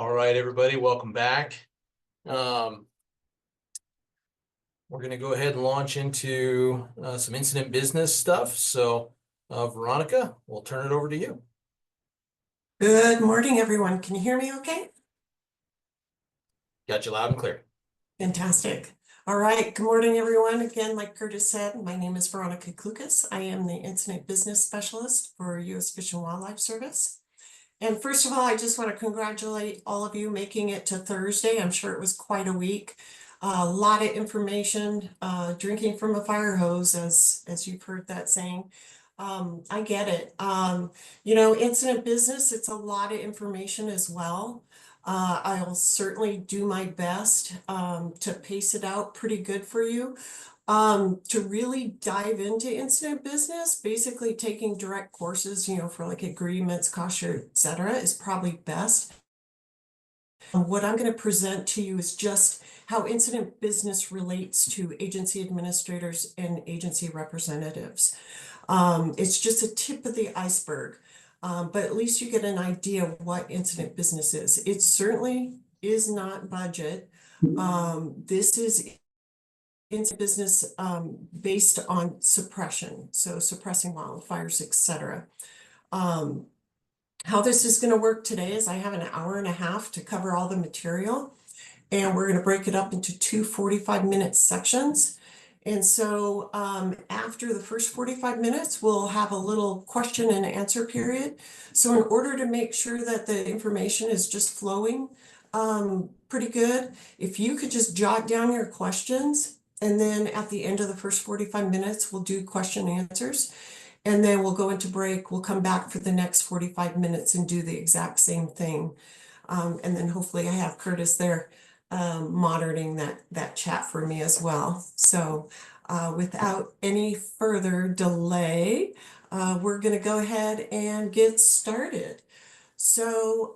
All right, everybody, welcome back. We're going to go ahead and launch into some incident business stuff. So, Veronica, we'll turn it over to you. Good morning, everyone. Can you hear me okay? Got you loud and clear. Fantastic. All right. Good morning, everyone. Again, like Curtis said, my name is Veronica Klukas. I am the Incident Business Specialist for U.S. Fish and Wildlife Service. And first of all, I just want to congratulate all of you making it to Thursday. I'm sure it was quite a week. A lot of information, drinking from a fire hose, as you've heard that saying. I get it. Incident business, it's a lot of information as well. I'll certainly do my best to pace it out pretty good for you. To really dive into incident business, basically taking direct courses, for like agreements, cost share, et cetera, is probably best. What I'm going to present to you is just how incident business relates to agency administrators and agency representatives. It's just a tip of the iceberg, but at least you get an idea of what incident business is. It certainly is not budget. This is incident business based on suppression, so suppressing wildfires, etc. How this is going to work today is I have an hour and a half to cover all the material, and we're going to break it up into two 45-minute sections. And so after the first 45 minutes, we'll have a little question and answer period. So in order to make sure that the information is just flowing pretty good, if you could just jot down your questions, and then at the end of the first 45 minutes, we'll do question and answers. And then we'll go into break. We'll come back for the next 45 minutes and do the exact same thing. And then hopefully I have Curtis there monitoring that chat for me as well. So without any further delay, we're going to go ahead and get started. So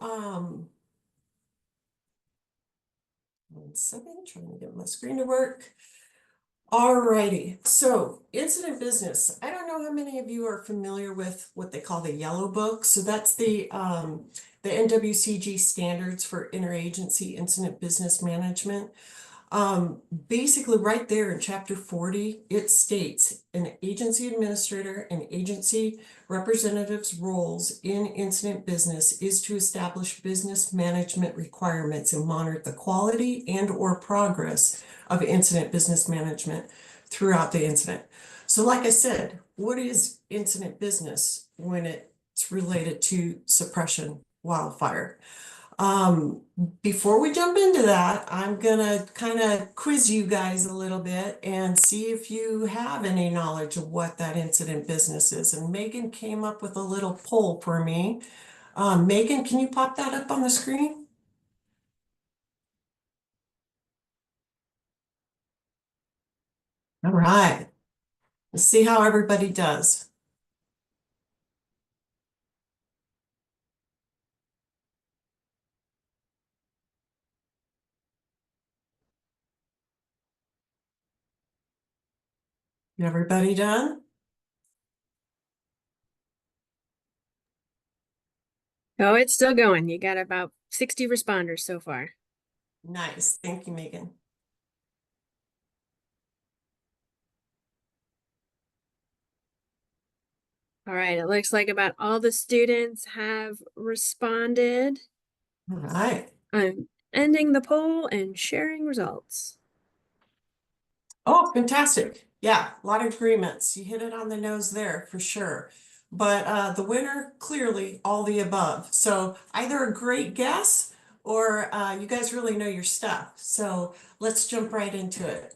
1 second, trying to get my screen to work. Alrighty, so incident business. I don't know how many of you are familiar with what they call the Yellow Book. So that's the NWCG standards for interagency incident business management. Basically right there in chapter 40, it states an agency administrator and agency representative's roles in incident business is to establish business management requirements and monitor the quality and or progress of incident business management throughout the incident. So like I said, what is incident business when it's related to suppression wildfire? Before we jump into that, I'm gonna kind of quiz you guys a little bit and see if you have any knowledge of what that incident business is. And Megan came up with a little poll for me. Megan, can you pop that up on the screen? All right, let's see how everybody does. Everybody done? Oh, it's still going. You got about 60 responders so far. Nice, thank you, Megan. All right, it looks like about all the students have responded. All right. I'm ending the poll and sharing results. Oh, fantastic. Yeah, a lot of agreements. You hit it on the nose there for sure. But the winner, clearly all the above. So either a great guess or you guys really know your stuff. So let's jump right into it.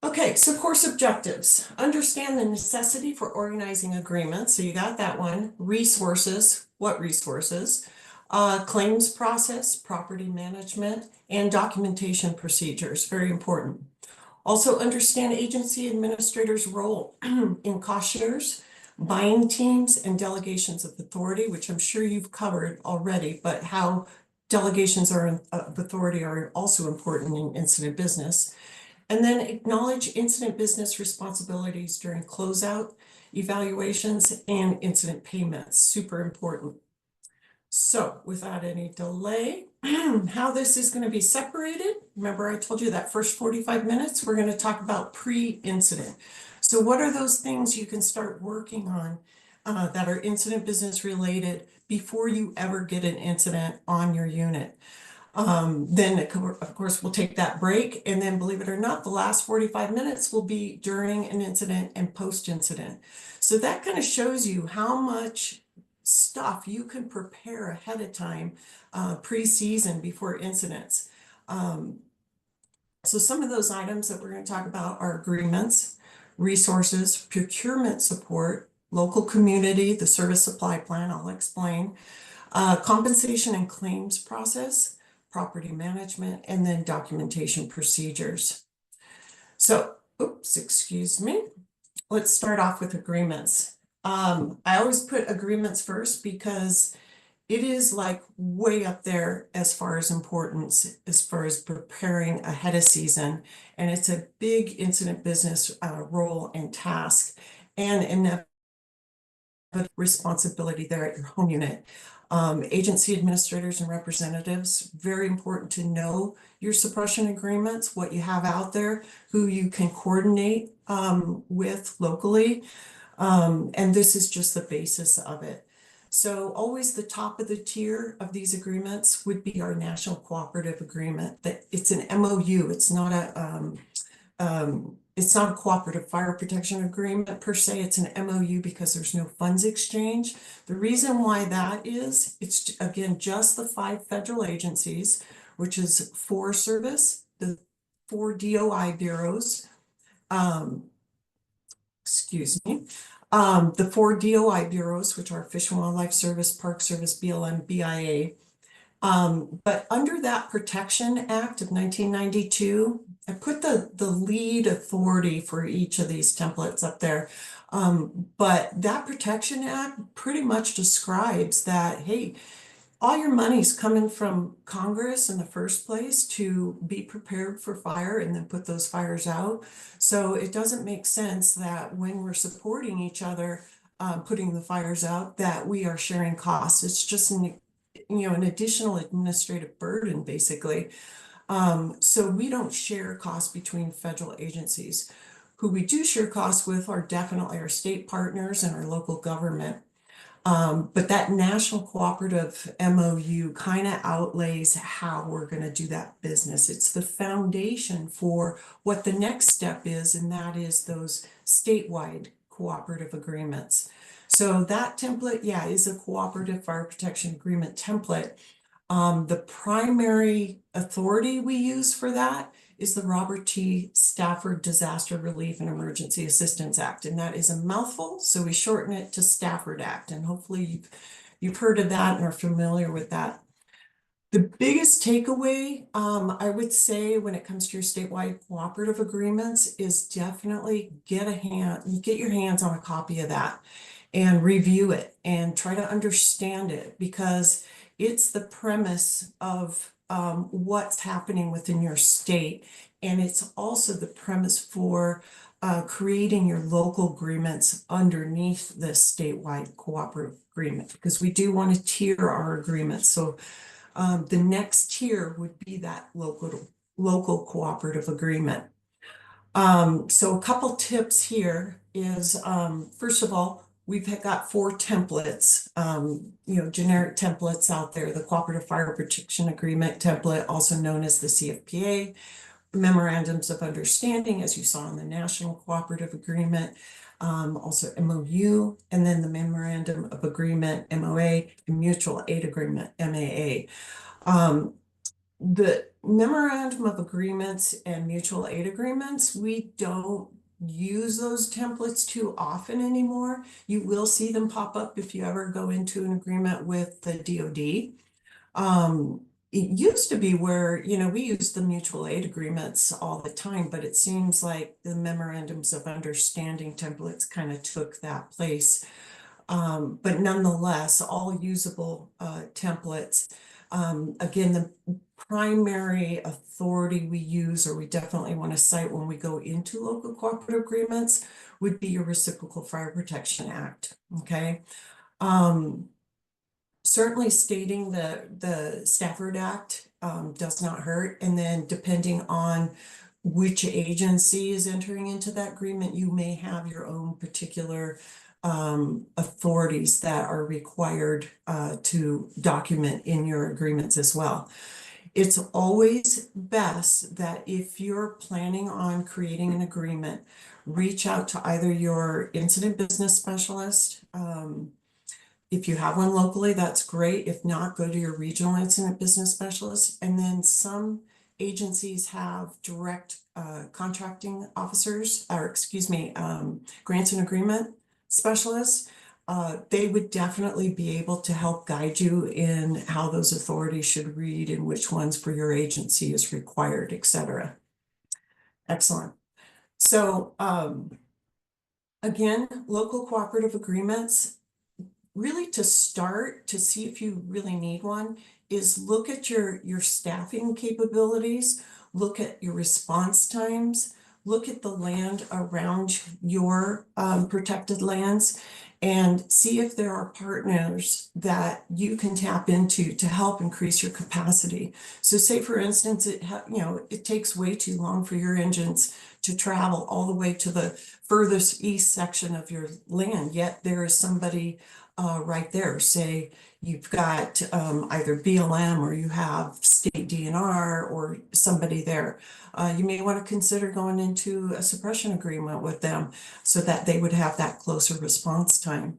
Okay, so course objectives. Understand the necessity for organizing agreements. So you got that one. Resources, what resources? Claims process, property management, and documentation procedures, very important. Also understand agency administrators' role in cost shares, buying teams, and delegations of authority, which I'm sure you've covered already, but how delegations of authority are also important in incident business. And then acknowledge incident business responsibilities during closeout, evaluations, and incident payments, super important. So without any delay, how this is going to be separated. Remember, I told you that first 45 minutes, we're going to talk about pre-incident. So what are those things you can start working on that are incident business related before you ever get an incident on your unit? Then of course we'll take that break, and then believe it or not, the last 45 minutes will be during an incident and post-incident. So that kind of shows you how much stuff you can prepare ahead of time, pre-season before incidents. So some of those items that we're going to talk about are agreements, resources, procurement support, local community, the service supply plan, I'll explain, compensation and claims process, property management, and then documentation procedures. So, oops, excuse me. Let's start off with agreements. I always put agreements first because it is like way up there as far as importance, as far as preparing ahead of season. And it's a big incident business role and task, and inevitable responsibility there at your home unit. Agency administrators and representatives, very important to know your suppression agreements, what you have out there, who you can coordinate with locally. And this is just the basis of it. So always the top of the tier of these agreements would be our National Cooperative Agreement. That it's an MOU. It's not a cooperative fire protection agreement per se. It's an MOU because there's no funds exchange. The reason why that is, it's again just the 5 federal agencies, which is Forest Service, the 4 DOI bureaus, excuse me, the 4 DOI bureaus, which are Fish and Wildlife Service, Park Service, BLM, BIA. But under that Protection Act of 1992, I put the lead authority for each of these templates up there. But that Protection Act pretty much describes that, hey, all your money's coming from Congress in the first place to be prepared for fire and then put those fires out. So it doesn't make sense that when we're supporting each other, putting the fires out, that we are sharing costs. It's just an additional administrative burden, basically. So we don't share costs between federal agencies. Who we do share costs with are definitely our state partners and our local government. But that National Cooperative MOU kind of outlays how we're going to do that business. It's the foundation for what the next step is, and that is those statewide cooperative agreements. So that template, yeah, is a cooperative fire protection agreement template. The primary authority we use for that is the Robert T. Stafford Disaster Relief and Emergency Assistance Act, and that is a mouthful, so we shorten it to Stafford Act, and hopefully you've heard of that and are familiar with that. The biggest takeaway, I would say, when it comes to your statewide cooperative agreements is definitely get your hands on a copy of that and review it and try to understand it, because it's the premise of what's happening within your state. And it's also the premise for creating your local agreements underneath the statewide cooperative agreement, because we do want to tier our agreements. So the next tier would be that local cooperative agreement. So a couple tips here is, first of all, we've got 4 templates, generic templates out there. The Cooperative Fire Protection Agreement template, also known as the CFPA, Memorandums of Understanding, as you saw in the National Cooperative Agreement, also MOU, and then the Memorandum of Agreement, MOA, and Mutual Aid Agreement, MAA. The Memorandum of Agreements and Mutual Aid Agreements, we don't use those templates too often anymore. You will see them pop up if you ever go into an agreement with the DoD. It used to be where, we used the mutual aid agreements all the time, but it seems like the memorandums of understanding templates kind of took that place. But nonetheless, all usable templates. Again, the primary authority we use, or we definitely want to cite when we go into local cooperative agreements, would be your Reciprocal Fire Protection Act. Okay. certainly stating the Stafford Act does not hurt. And then depending on which agency is entering into that agreement, you may have your own particular authorities that are required to document in your agreements as well. It's always best that if you're planning on creating an agreement, reach out to either your incident business specialist. If you have one locally, that's great. If not, go to your regional incident business specialist. And then some agencies have direct contracting officers, or excuse me, grants and agreement specialists. They would definitely be able to help guide you in how those authorities should read and which ones for your agency is required, et cetera. Excellent. So again, local cooperative agreements, really to start to see if you really need one is look at your staffing capabilities, look at your response times, look at the land around your protected lands, and see if there are partners that you can tap into to help increase your capacity. So say for instance, it takes way too long for your engines to travel all the way to the furthest east section of your land, yet there is somebody right there. Say you've got either BLM or you have state DNR or somebody there. You may want to consider going into a suppression agreement with them so that they would have that closer response time.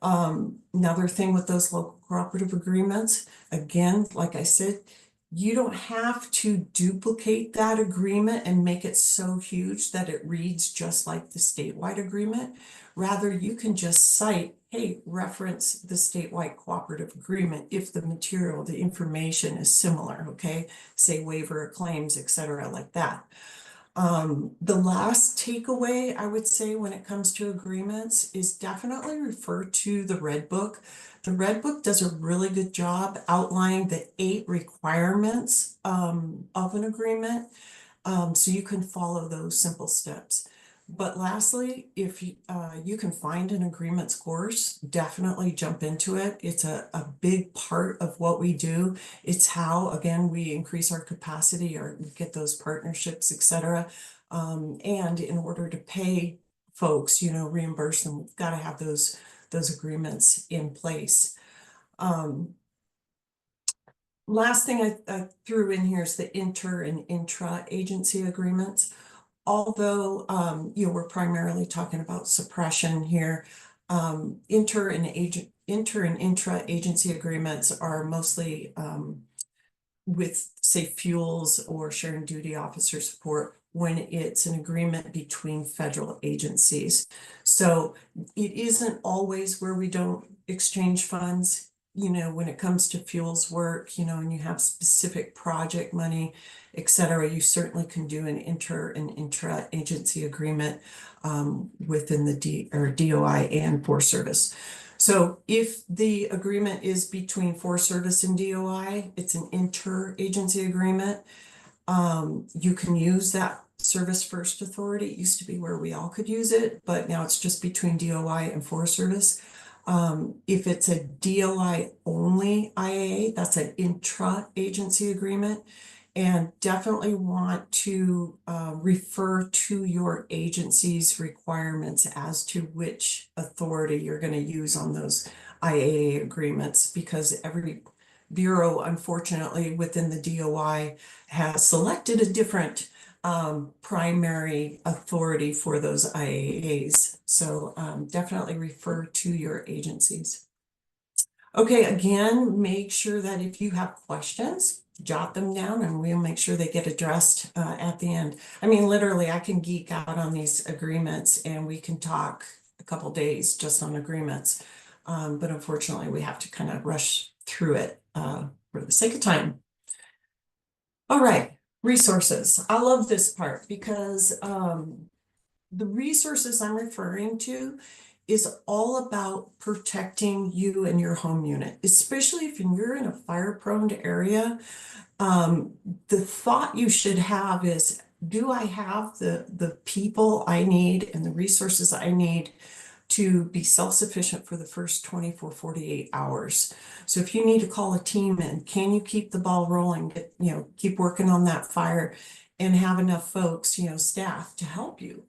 Another thing with those local cooperative agreements, again, like I said, you don't have to duplicate that agreement and make it so huge that it reads just like the statewide agreement. Rather, you can just cite, hey, reference the statewide cooperative agreement if the material, the information is similar, okay? Say waiver of claims, et cetera, like that. The last takeaway I would say when it comes to agreements is definitely refer to the Red Book. The Red Book does a really good job outlining the 8 requirements of an agreement, so you can follow those simple steps. But lastly, if you can find an agreements course, definitely jump into it. It's a big part of what we do. It's how, again, we increase our capacity or get those partnerships, et cetera. And in order to pay folks, reimburse them, we've got to have those agreements in place. Last thing I threw in here is the inter and intra-agency agreements. Although, we're primarily talking about suppression here, inter and intra-agency agreements are mostly with, say, fuels or sharing duty officer support when it's an agreement between federal agencies. So it isn't always where we don't exchange funds. When it comes to fuels work, and you have specific project money, et cetera, you certainly can do an inter and intra-agency agreement within the DOI and Forest Service. So if the agreement is between Forest Service and DOI, it's an inter-agency agreement. You can use that Service First Authority. It used to be where we all could use it, but now it's just between DOI and Forest Service. If it's a DOI only IAA, that's an intra-agency agreement, and definitely want to refer to your agency's requirements as to which authority you're going to use on those IAA agreements, because every bureau, unfortunately, within the DOI has selected a different primary authority for those IAAs. So definitely refer to your agencies. Okay, again, make sure that if you have questions, jot them down and we'll make sure they get addressed at the end. I mean, literally, I can geek out on these agreements and we can talk a couple days just on agreements. But unfortunately, we have to kind of rush through it for the sake of time. All right, resources. I love this part because the resources I'm referring to is all about protecting you and your home unit, especially if you're in a fire-prone area. The thought you should have is, do I have the people I need and the resources I need to be self-sufficient for the first 24, 48 hours. So if you need to call a team in, can you keep the ball rolling, keep working on that fire and have enough folks, staff to help you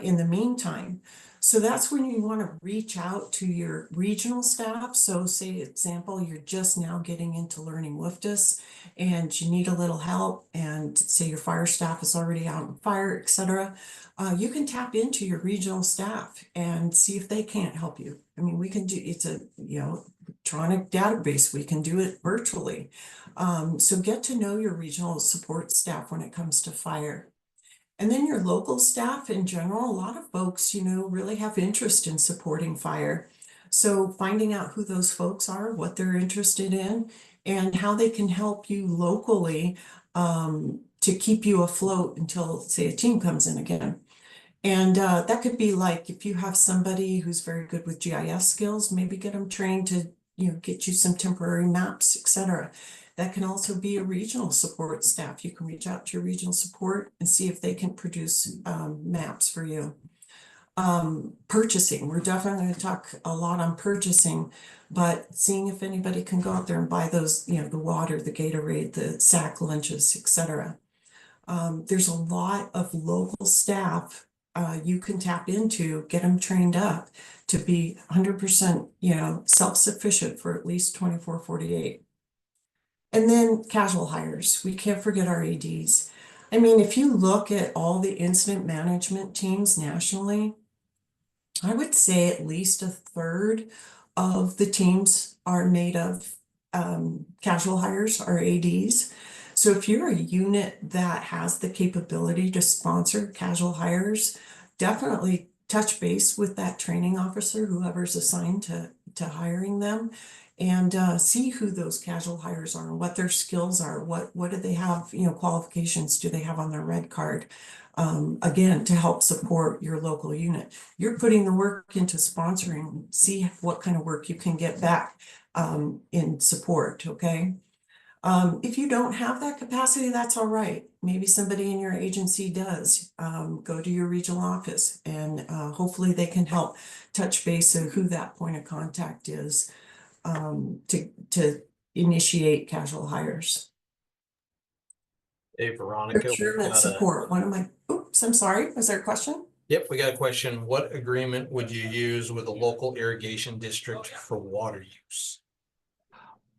in the meantime. So that's when you want to reach out to your regional staff. So say, example, you're just now getting into learning WFDS and you need a little help, and say your fire staff is already out on fire, etc. You can tap into your regional staff and see if they can't help you. I mean, we can do, it's a, electronic database. We can do it virtually. So get to know your regional support staff when it comes to fire. And then your local staff in general, a lot of folks, really have interest in supporting fire. So finding out who those folks are, what they're interested in, and how they can help you locally to keep you afloat until, say, a team comes in again. And that could be like, if you have somebody who's very good with GIS skills, maybe get them trained to, get you some temporary maps, etc. That can also be a regional support staff. You can reach out to your regional support and see if they can produce maps for you. Purchasing, we're definitely going to talk a lot on purchasing, but seeing if anybody can go out there and buy those, the water, the Gatorade, the sack lunches, etc. There's a lot of local staff you can tap into, get them trained up to be 100%, self-sufficient for at least 24, 48. And then casual hires. We can't forget our ADs. I mean, if you look at all the incident management teams nationally, I would say at least a third of the teams are made of casual hires or ADs. So if you're a unit that has the capability to sponsor casual hires, definitely touch base with that training officer, whoever's assigned to hiring them, and see who those casual hires are and what their skills are. What do they have, qualifications do they have on their red card? Again, to help support your local unit. You're putting the work into sponsoring, see what kind of work you can get back in support, okay? If you don't have that capacity, that's all right. Maybe somebody in your agency does. Go to your regional office and hopefully they can help touch base of who that point of contact is to initiate casual hires. Hey, Veronica. Procurement support, oops, I'm sorry, was there a question? Yep, we got a question. What agreement would you use with a local irrigation district for water use?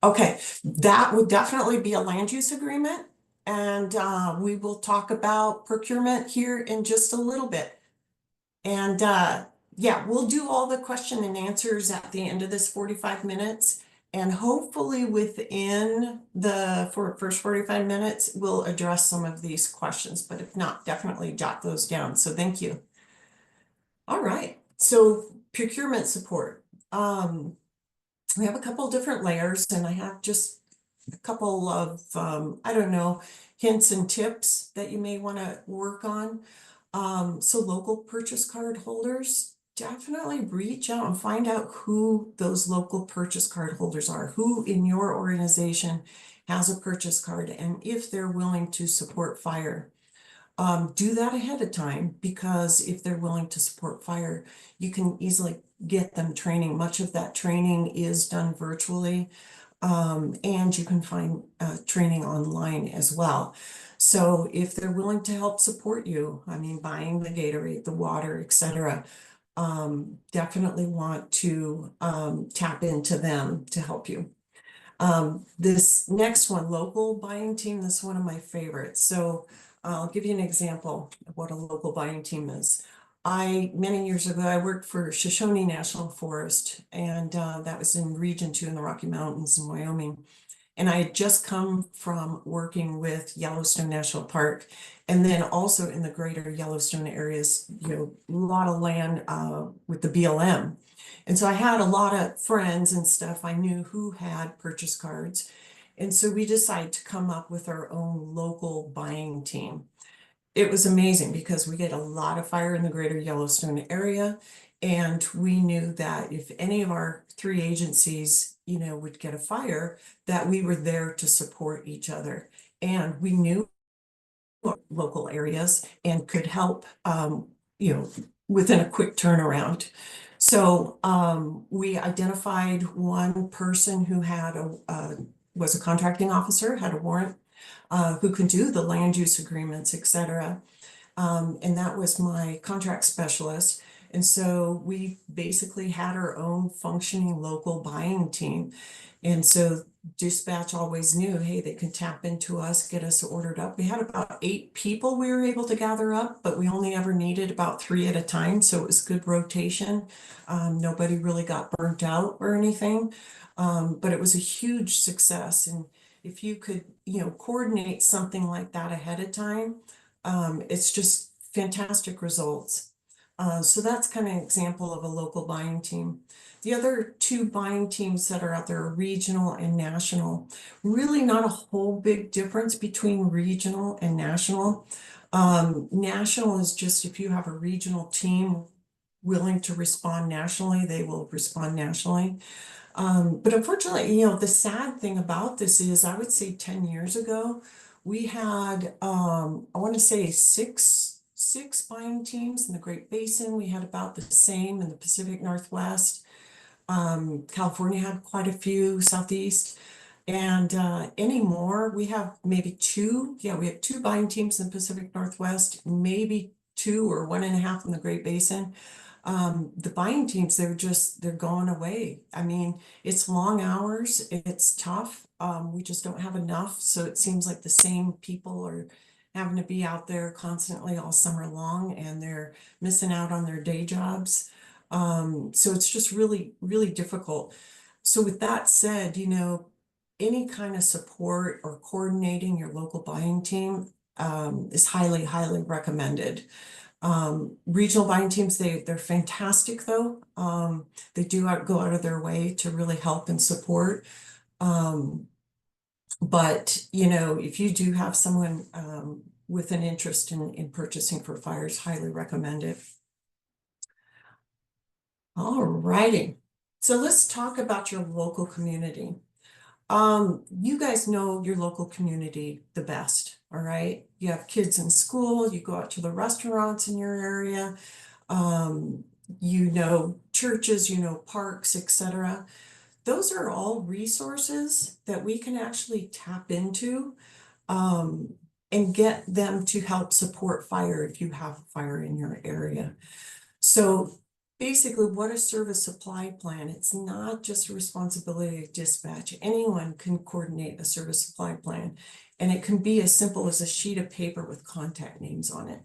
Okay, that would definitely be a land use agreement. And we will talk about procurement here in just a little bit. And yeah, we'll do all the question and answers at the end of this 45 minutes. And hopefully within the first 45 minutes, we'll address some of these questions. But if not, definitely jot those down. So thank you. All right, so procurement support. We have a couple different layers, and I have just a couple of, I don't know, hints and tips that you may want to work on. So local purchase card holders, definitely reach out and find out who those local purchase card holders are, who in your organization has a purchase card, and if they're willing to support fire. Do that ahead of time, because if they're willing to support fire, you can easily get them training. Much of that training is done virtually, and you can find training online as well. So if they're willing to help support you, I mean, buying the Gatorade, the water, etc., definitely want to tap into them to help you. This next one, local buying team, this is one of my favorites. So I'll give you an example of what a local buying team is. Many years ago, I worked for Shoshone National Forest, and that was in Region 2 in the Rocky Mountains in Wyoming. And I had just come from working with Yellowstone National Park, and then also in the greater Yellowstone areas, a lot of land with the BLM. And so I had a lot of friends and stuff I knew who had purchase cards. And so we decided to come up with our own local buying team. It was amazing because we get a lot of fire in the greater Yellowstone area. And we knew that if any of our 3 agencies, would get a fire, that we were there to support each other. And we knew local areas and could help, within a quick turnaround. So we identified one person who had was a contracting officer, had a warrant, who could do the land use agreements, et cetera. And that was my contract specialist. And so we basically had our own functioning local buying team. And so dispatch always knew, hey, they could tap into us, get us ordered up. We had about 8 people we were able to gather up, but we only ever needed about 3 at a time. So it was good rotation. Nobody really got burnt out or anything. But it was a huge success. And if you could, coordinate something like that ahead of time, it's just fantastic results. So that's kind of an example of a local buying team. The other 2 buying teams that are out there are regional and national. Really not a whole big difference between regional and national. National is just if you have a regional team willing to respond nationally, they will respond nationally. But unfortunately, the sad thing about this is I would say 10 years ago, we had, I want to say six buying teams in the Great Basin. We had about the same in the Pacific Northwest. California had quite a few, Southeast. And anymore, we have maybe 2. Yeah, we have 2 buying teams in the Pacific Northwest, maybe 2 or 1.5 in the Great Basin. The buying teams, they're going away. I mean, it's long hours, it's tough. We just don't have enough. So it seems like the same people are having to be out there constantly all summer long, and they're missing out on their day jobs. So it's just really, really difficult. So with that said, any kind of support or coordinating your local buying team is highly, highly recommended. Regional buying teams, they're fantastic though. They do go out of their way to really help and support. But if you do have someone with an interest in purchasing for fires, highly recommend it. All righty. So let's talk about your local community. You guys know your local community the best, all right? You have kids in school, you go out to the restaurants in your area, churches, parks, etc. Those are all resources that we can actually tap into and get them to help support fire if you have a fire in your area. So basically, what a service supply plan, it's not just a responsibility of dispatch. Anyone can coordinate a service supply plan, and it can be as simple as a sheet of paper with contact names on it.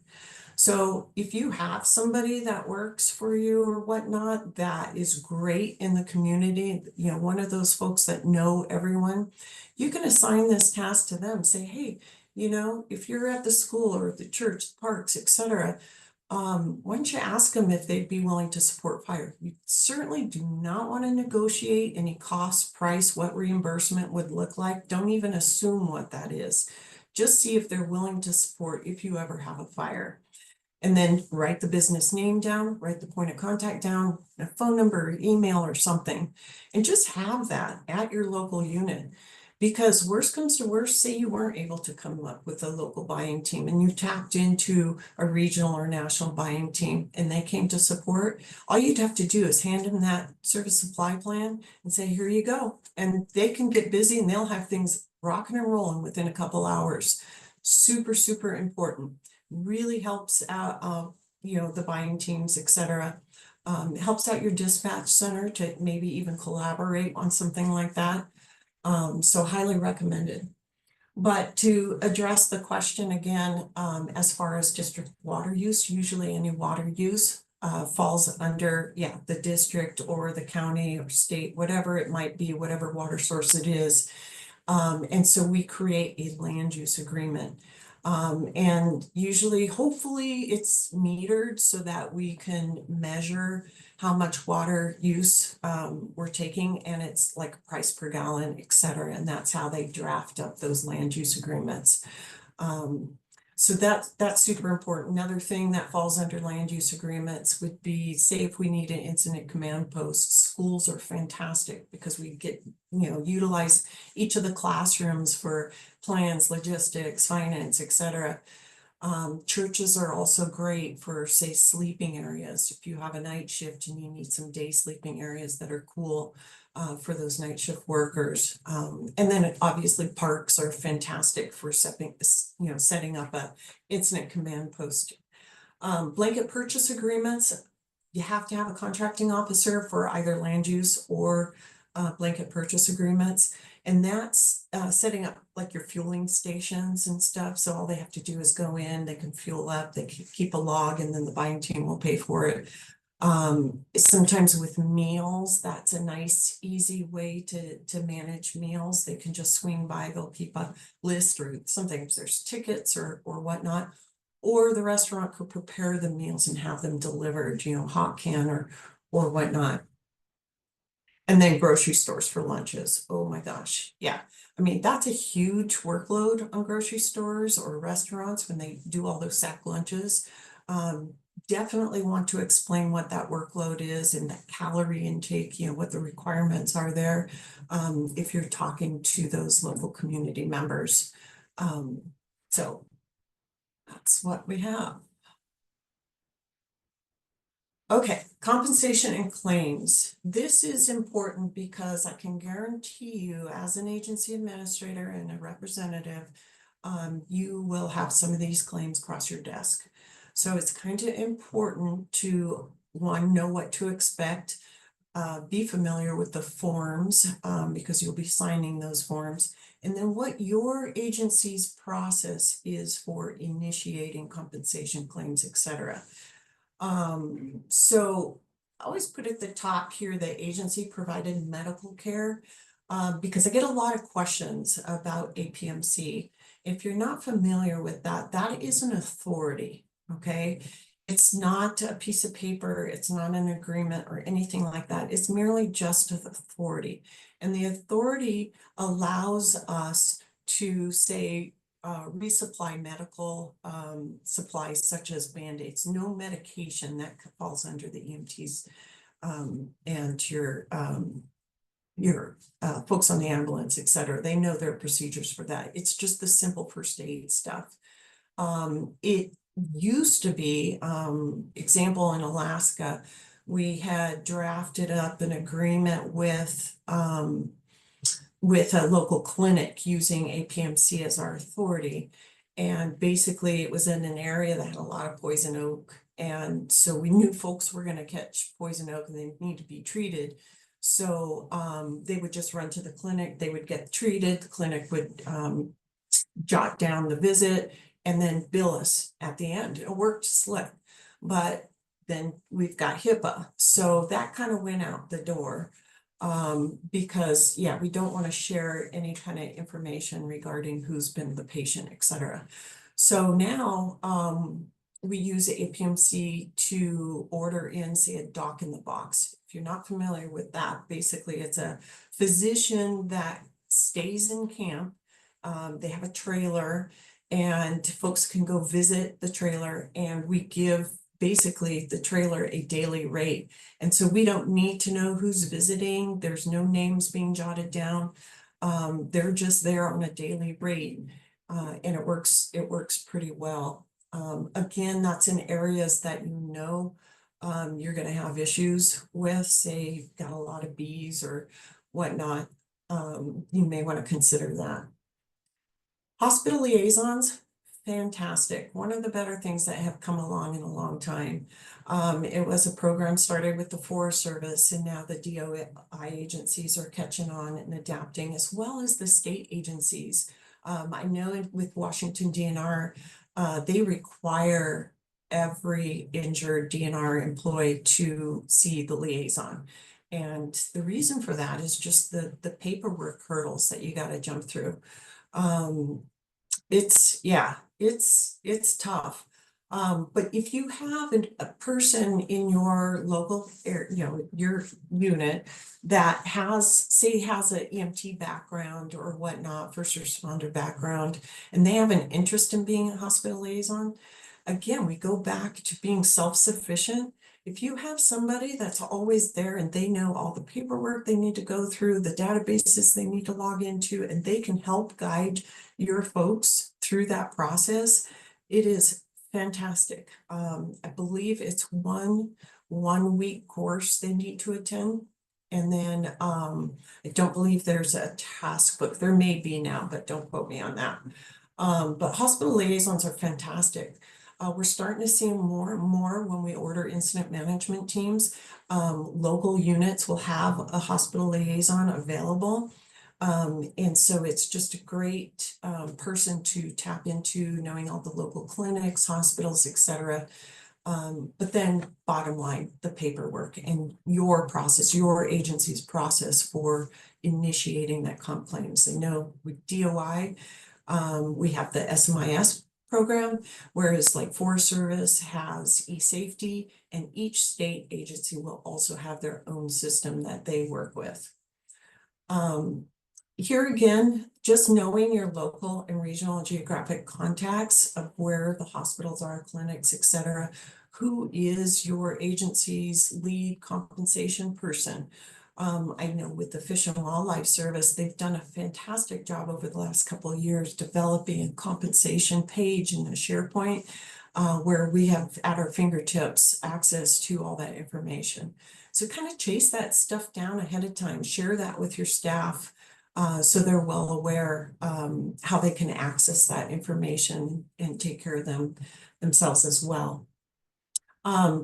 So if you have somebody that works for you or whatnot, that is great in the community, one of those folks that know everyone, you can assign this task to them. Say, hey, if you're at the school or the church, parks, etc., why don't you ask them if they'd be willing to support fire? You certainly do not want to negotiate any cost, price, what reimbursement would look like. Don't even assume what that is. Just see if they're willing to support if you ever have a fire. And then write the business name down, write the point of contact down, a phone number, email, or something, and just have that at your local unit. Because worst comes to worst, say you weren't able to come up with a local buying team and you tapped into a regional or national buying team and they came to support, all you'd have to do is hand them that service supply plan and say, here you go. And they can get busy and they'll have things rocking and rolling within a couple hours. Super, super important. Really helps out, the buying teams, etc. Helps out your dispatch center to maybe even collaborate on something like that. So highly recommended. But to address the question again, as far as district water use, usually any water use falls under, the district or the county or state, whatever it might be, whatever water source it is. And so we create a land use agreement. And usually, hopefully it's metered so that we can measure how much water use we're taking, and it's like price per gallon, et cetera. And that's how they draft up those land use agreements. So that's super important. Another thing that falls under land use agreements would be, say if we need an incident command post, schools are fantastic because we get, utilize each of the classrooms for plans, logistics, finance, etc. Churches are also great for, say, sleeping areas. If you have a night shift and you need some day sleeping areas that are cool for those night shift workers. And then obviously parks are fantastic for setting up a incident command post. Blanket purchase agreements, you have to have a contracting officer for either land use or blanket purchase agreements. And that's setting up like your fueling stations and stuff. So all they have to do is go in, they can fuel up, they can keep a log, and then the buying team will pay for it. Sometimes with meals, that's a nice, easy way to manage meals. They can just swing by, they'll keep a list, or sometimes there's tickets or whatnot. Or the restaurant could prepare the meals and have them delivered, hot can or whatnot. And then grocery stores for lunches. Oh my gosh. Yeah. I mean, that's a huge workload on grocery stores or restaurants when they do all those sack lunches. Definitely want to explain what that workload is and that calorie intake, what the requirements are there. If you're talking to those local community members. So that's what we have. Okay, compensation and claims. This is important because I can guarantee you as an agency administrator and a representative, you will have some of these claims cross your desk. So it's kind of important to, one, know what to expect, be familiar with the forms, because you'll be signing those forms, and then what your agency's process is for initiating compensation claims, etc. So I always put at the top here the agency provided medical care, because I get a lot of questions about APMC. If you're not familiar with that, that is an authority, okay? It's not a piece of paper, it's not an agreement or anything like that. It's merely just an authority. And the authority allows us to say, resupply medical supplies such as Band-Aids, no medication that falls under the EMTs and your folks on the ambulance, etc. They know their procedures for that. It's just the simple first aid stuff. It used to be, example in Alaska, we had drafted up an agreement with a local clinic using APMC as our authority. And basically it was in an area that had a lot of poison oak. And so we knew folks were going to catch poison oak and they need to be treated. So they would just run to the clinic, they would get treated, the clinic would jot down the visit and then bill us at the end. It worked slick, but then we've got HIPAA. So that kind of went out the door. Because yeah, we don't want to share any kind of information regarding who's been the patient, etc. So now we use APMC to order in, say, a doc in the box. If you're not familiar with that, basically it's a physician that stays in camp. They have a trailer and folks can go visit the trailer, and we give basically the trailer a daily rate. And so we don't need to know who's visiting. There's no names being jotted down. They're just there on a daily rate. And it works pretty well. Again, that's in areas that you're going to have issues with, say you've got a lot of bees or whatnot. You may want to consider that. Hospital liaisons, fantastic. One of the better things that have come along in a long time. It was a program started with the Forest Service, and now the DOI agencies are catching on and adapting, as well as the state agencies. I know with Washington DNR, they require every injured DNR employee to see the liaison. And the reason for that is just the paperwork hurdles that you got to jump through. It's tough. But if you have a person in your local area, your unit that has an EMT background or whatnot, first responder background, and they have an interest in being a hospital liaison, again, we go back to being self-sufficient. If you have somebody that's always there and they know all the paperwork they need to go through, the databases they need to log into, and they can help guide your folks through that process, It is fantastic. I believe it's one week course they need to attend. And then, I don't believe there's a task book. There may be now, but don't quote me on that. But hospital liaisons are fantastic. We're starting to see more and more when we order incident management teams. Local units will have a hospital liaison available. And so it's just a great person to tap into, knowing all the local clinics, hospitals, etc. But then bottom line, the paperwork and your process, your agency's process for initiating that comp claims. I know with DOI, we have the SMIS program, whereas like Forest Service has e-safety, and each state agency will also have their own system that they work with. Here again, just knowing your local and regional geographic contacts of where the hospitals are, clinics, etc. Who is your agency's lead compensation person? I know with the Fish and Wildlife Service, they've done a fantastic job over the last couple of years developing a compensation page in the SharePoint, where we have at our fingertips access to all that information. So kind of chase that stuff down ahead of time, share that with your staff, so they're well aware how they can access that information and take care of themselves as well.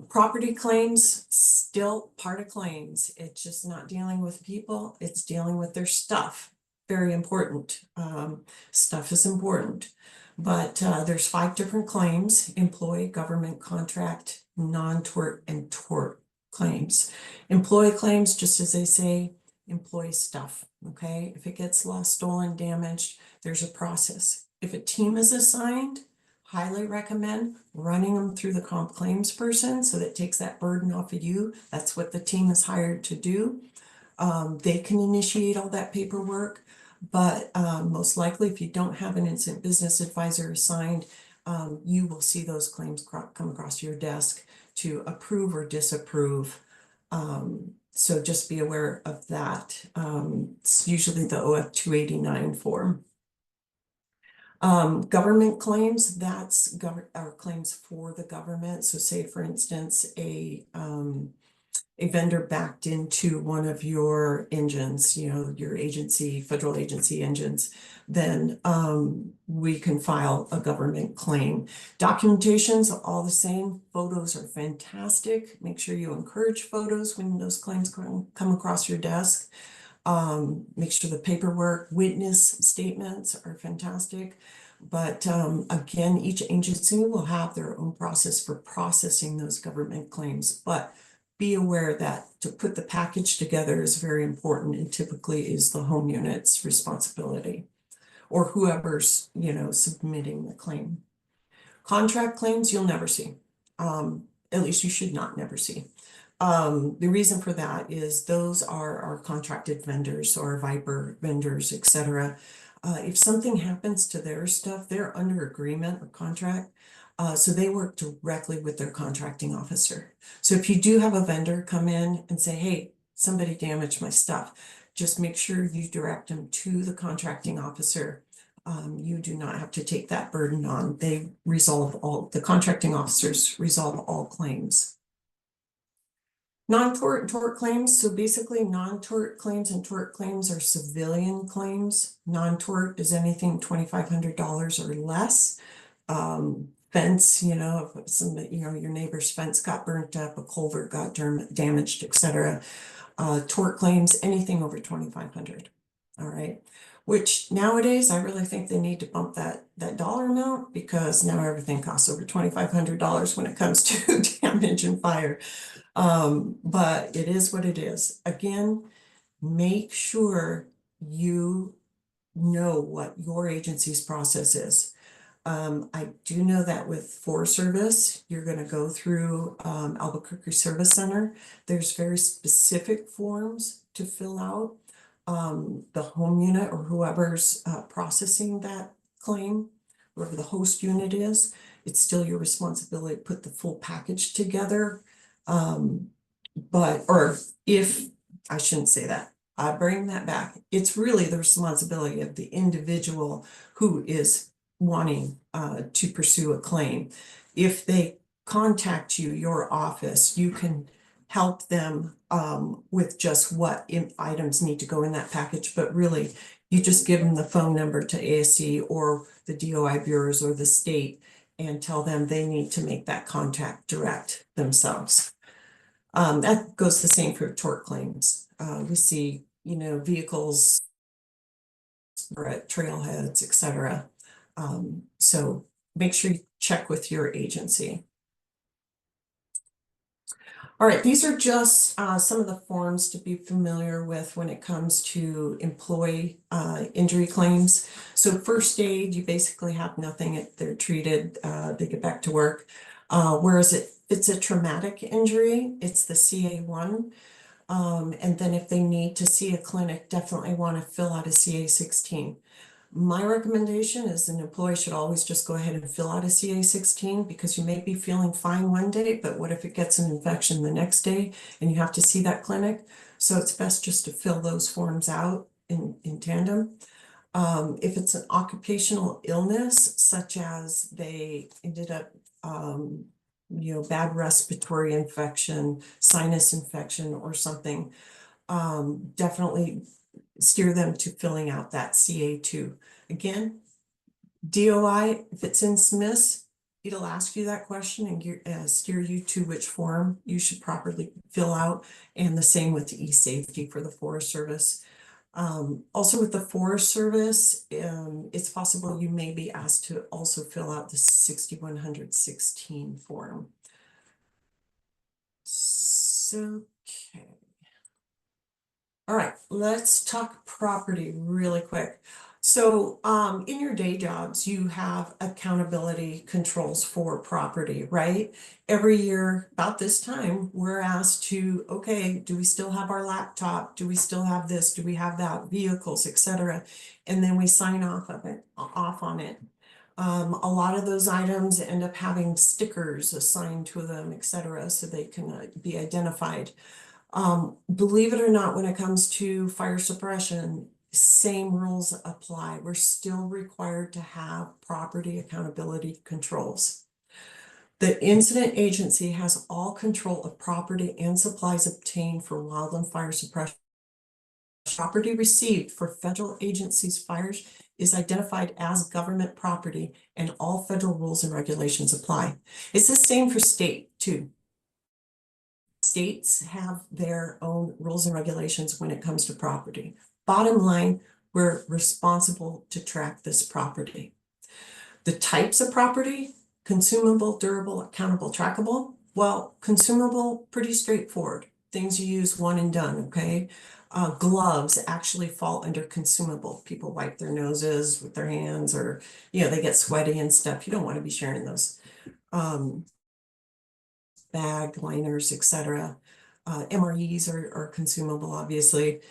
Property claims, still part of claims. It's just not dealing with people, it's dealing with their stuff. Very important. Stuff is important. But there's 5 different claims: employee, government, contract, non-tort, and tort claims. Employee claims, just as they say, employee stuff. Okay, if it gets lost, stolen, damaged, there's a process. If a team is assigned, highly recommend running them through the comp claims person so that it takes that burden off of you. That's what the team is hired to do. They can initiate all that paperwork, but most likely if you don't have an incident business advisor assigned, you will see those claims come across your desk to approve or disapprove. So just be aware of that. It's usually the OF 289 form. Government claims, that's our claims for the government. So say, for instance, a vendor backed into one of your engines, you know, your agency, federal agency engines, then we can file a government claim. Documentation's all the same. Photos are fantastic. Make sure you encourage photos when those claims come across your desk. Make sure the paperwork, witness statements are fantastic. But again, each agency will have their own process for processing those government claims. But be aware that to put the package together is very important, and typically is the home unit's responsibility, or whoever's, you know, submitting the claim. Contract claims you'll never see. At least you should not never see. The reason for that is those are our contracted vendors or Viper vendors, etc. If something happens to their stuff, they're under agreement or contract. So they work directly with their contracting officer. So if you do have a vendor come in and say, hey, somebody damaged my stuff, just make sure you direct them to the contracting officer. You do not have to take that burden on. They resolve all, the contracting officers resolve all claims. Non-tort and tort claims. So basically non-tort claims and tort claims are civilian claims. Non-tort is anything $2,500 or less. Fence, you know, if some, you know, your neighbor's fence got burnt up, a culvert got damaged, etc. Tort claims, anything over 2,500. All right. Which nowadays I really think they need to bump that dollar amount, because now everything costs over $2,500 when it comes to damage and fire. But it is what it is. Again, make sure you know what your agency's process is. I do know that with Forest Service, you're going to go through Albuquerque Service Center. There's very specific forms to fill out. The home unit or whoever's processing that claim, whoever the host unit is, it's still your responsibility to put the full package together. Or if, I shouldn't say that, I bring that back. It's really the responsibility of the individual who is wanting to pursue a claim. If they contact you, your office, you can help them with just what items need to go in that package, but really you just give them the phone number to ASC or the DOI bureaus or the state and tell them they need to make that contact direct themselves. That goes the same for tort claims. We see, you know, vehicles or at trailheads, etc. So make sure you check with your agency. All right, these are just some of the forms to be familiar with when it comes to employee injury claims. So first aid, you basically have nothing. They're treated, they get back to work. Whereas it's a traumatic injury, it's the CA1. And then if they need to see a clinic, definitely want to fill out a CA16. My recommendation is an employee should always just go ahead and fill out a CA16 because you may be feeling fine one day, but what if it gets an infection the next day and you have to see that clinic? So it's best just to fill those forms out in tandem. If it's an occupational illness, such as they ended up, you know, bad respiratory infection, sinus infection or something, definitely steer them to filling out that CA2. Again, DOI, if it's in Smiths, it'll ask you that question and steer you to which form you should properly fill out. And the same with the e-safety for the Forest Service. Also with the Forest Service, it's possible you may be asked to also fill out the 6116 form. So, okay. All right, let's talk property really quick. So in your day jobs, you have accountability controls for property, right? Every year about this time, we're asked to, okay, do we still have our laptop? Do we still have this? Do we have that? Vehicles, etc. And then we sign off on it. A lot of those items end up having stickers assigned to them, etc., so they can be identified. Believe it or not, when it comes to fire suppression, same rules apply. We're still required to have property accountability controls. The incident agency has all control of property and supplies obtained for wildland fire suppression. Property received for federal agencies' fires is identified as government property, and all federal rules and regulations apply. It's the same for state too. States have their own rules and regulations when it comes to property. Bottom line, we're responsible to track this property. The types of property: consumable, durable, accountable, trackable. Well, consumable, pretty straightforward. Things you use one and done, okay? Gloves actually fall under consumable. People wipe their noses with their hands, or, you know, they get sweaty and stuff. You don't want to be sharing those. Bag liners, etc. MREs are consumable, obviously.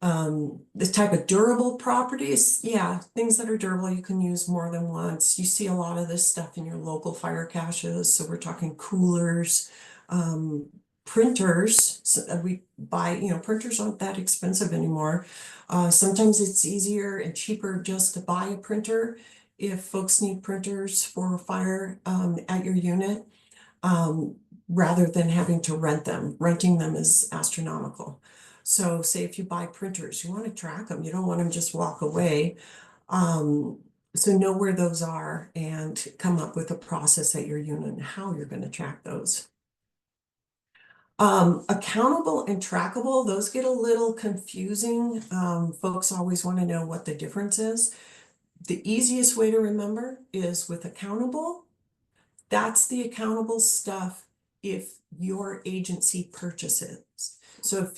The type of durable properties, yeah, things that are durable you can use more than once. You see a lot of this stuff in your local fire caches. So we're talking coolers, printers. So we buy, you know, printers aren't that expensive anymore. Sometimes it's easier and cheaper just to buy a printer if folks need printers for fire at your unit. Rather than having to rent them. Renting them is astronomical. So say if you buy printers, you want to track them. You don't want them just walk away. So know where those are and come up with a process at your unit and how you're going to track those. Accountable and trackable, those get a little confusing. Folks always want to know what the difference is. The easiest way to remember is with accountable, that's the accountable stuff if your agency purchases. So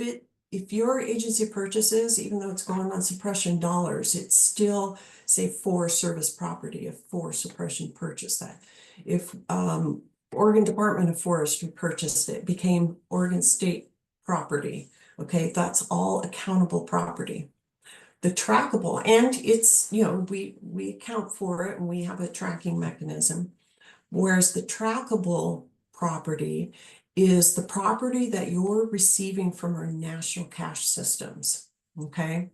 if your agency purchases, even though it's going on suppression dollars, it's still, say, Forest Service property if Forest Suppression purchased that. If Oregon Department of Forestry purchased it, became Oregon State property. Okay, that's all accountable property. The trackable, and it's, you know, we account for it and we have a tracking mechanism. Whereas the trackable property is the property that you're receiving from our national cache systems, okay?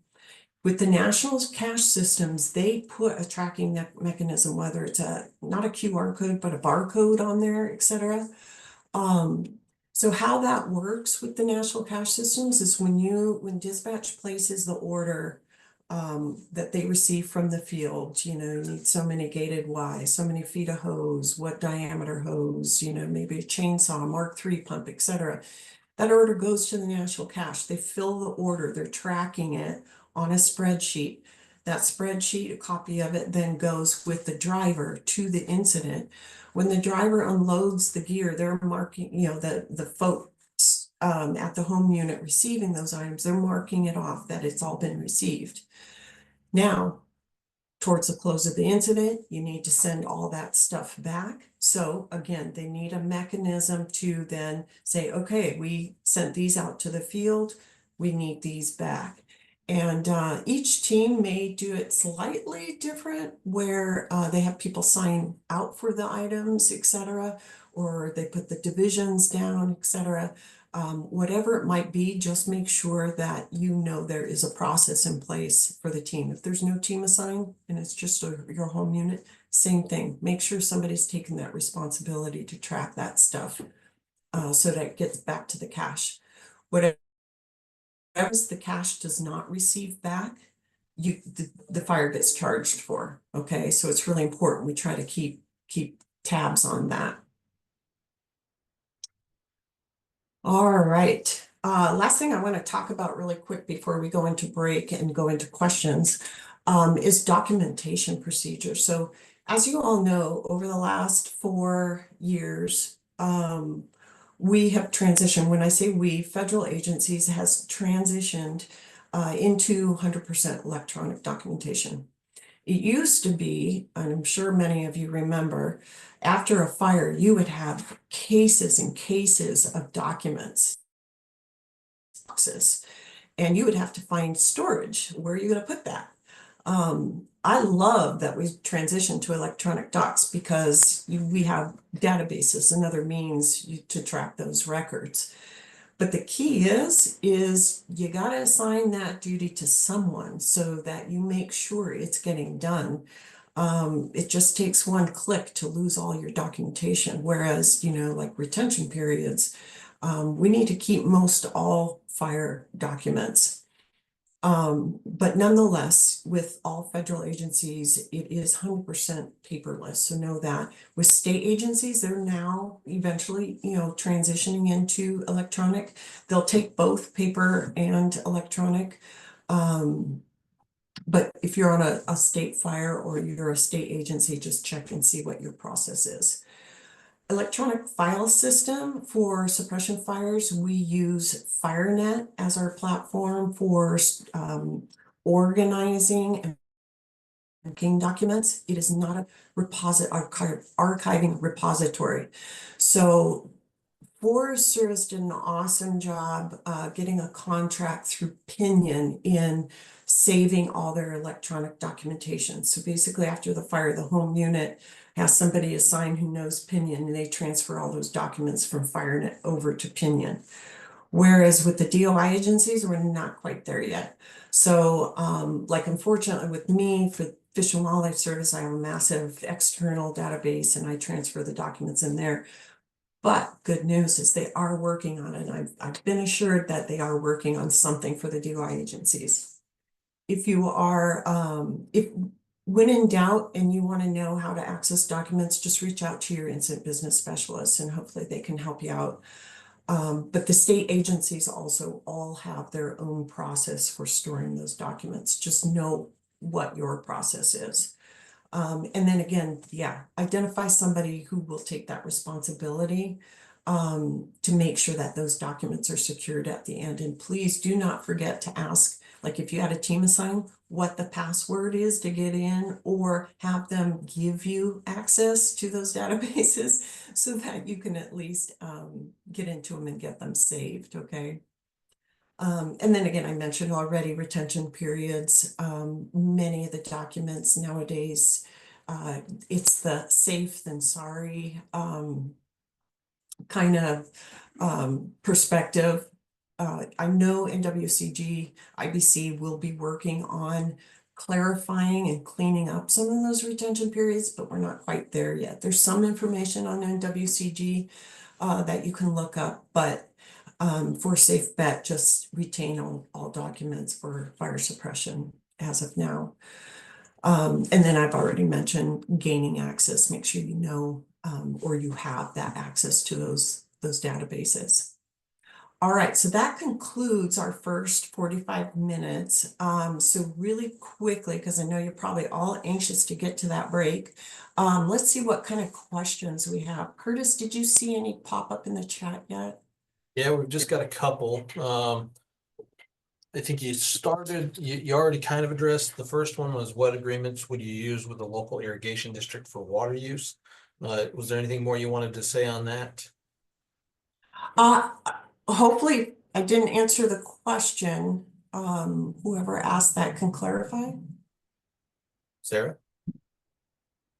With the national cash systems, they put a tracking mechanism, whether it's not a QR code, but a barcode on there, et cetera. So how that works with the national cash systems is when dispatch places the order that they receive from the field, you need so many gated Y, so many feet of hose, what diameter hose, maybe a chainsaw, Mark III pump, et cetera. That order goes to the national cash. They fill the order, they're tracking it on a spreadsheet. That spreadsheet, a copy of it, then goes with the driver to the incident. When the driver unloads the gear, they're marking, the folks at the home unit receiving those items, they're marking it off that it's all been received. Now, towards the close of the incident, you need to send all that stuff back. So again, they need a mechanism to then say, okay, we sent these out to the field, we need these back. And each team may do it slightly different, where they have people sign out for the items, et cetera, or they put the divisions down, et cetera. Whatever it might be, just make sure that there is a process in place for the team. If there's no team assigned and it's just your home unit, same thing. Make sure somebody's taking that responsibility to track that stuff so that it gets back to the cache. Whatever the cache does not receive back, the fire gets charged for. Okay, so it's really important we try to keep tabs on that. All right. Last thing I want to talk about really quick before we go into break and go into questions is documentation procedure. So as you all know, over the last 4 years, we have transitioned. When I say we, federal agencies has transitioned into 100% electronic documentation. It used to be, and I'm sure many of you remember, after a fire, you would have cases and cases of documents, boxes, and you would have to find storage. Where are you going to put that? I love that we transitioned to electronic docs because we have databases and other means to track those records. But the key is you got to assign that duty to someone so that you make sure it's getting done. It just takes one click to lose all your documentation. Whereas, like retention periods, we need to keep most all fire documents. But nonetheless, with all federal agencies, it is 100% paperless. So know that. With state agencies, they're now eventually, transitioning into electronic. They'll take both paper and electronic. But if you're on a state fire or you're a state agency, just check and see what your process is. Electronic file system for suppression fires, we use FireNet as our platform for organizing and archiving documents. It is not a archiving repository. So Forest Service did an awesome job getting a contract through Pinion in saving all their electronic documentation. So basically after the fire, the home unit has somebody assigned who knows Pinion, and they transfer all those documents from FireNet over to Pinion. Whereas with the DOI agencies, we're not quite there yet. So unfortunately with me, for Fish and Wildlife Service, I have a massive external database and I transfer the documents in there. But good news is they are working on it. And I've been assured that they are working on something for the DOI agencies. If you are, when in doubt and you want to know how to access documents, just reach out to your incident business specialist and hopefully they can help you out. But the state agencies also all have their own process for storing those documents. Just know what your process is. And then again, identify somebody who will take that responsibility to make sure that those documents are secured at the end. And please do not forget to ask, like if you had a team assigned, what the password is to get in, or have them give you access to those databases so that you can at least get into them and get them saved, okay? And then again, I mentioned already retention periods. Many of the documents nowadays, it's the safe than sorry kind of perspective. I know NWCG, IBC will be working on clarifying and cleaning up some of those retention periods, but we're not quite there yet. There's some information on NWCG that you can look up, but for a safe bet, just retain all documents for fire suppression as of now. And then I've already mentioned gaining access. Make sure you know or you have that access to those databases. All right, so that concludes our first 45 minutes. So really quickly, because I know you're probably all anxious to get to that break. Let's see what kind of questions we have. Curtis, did you see any pop up in the chat yet? Yeah, we've just got a couple. I think you already kind of addressed. The first one was, what agreements would you use with the local irrigation district for water use? Was there anything more you wanted to say on that? Hopefully I didn't answer the question. Whoever asked that can clarify. Sarah?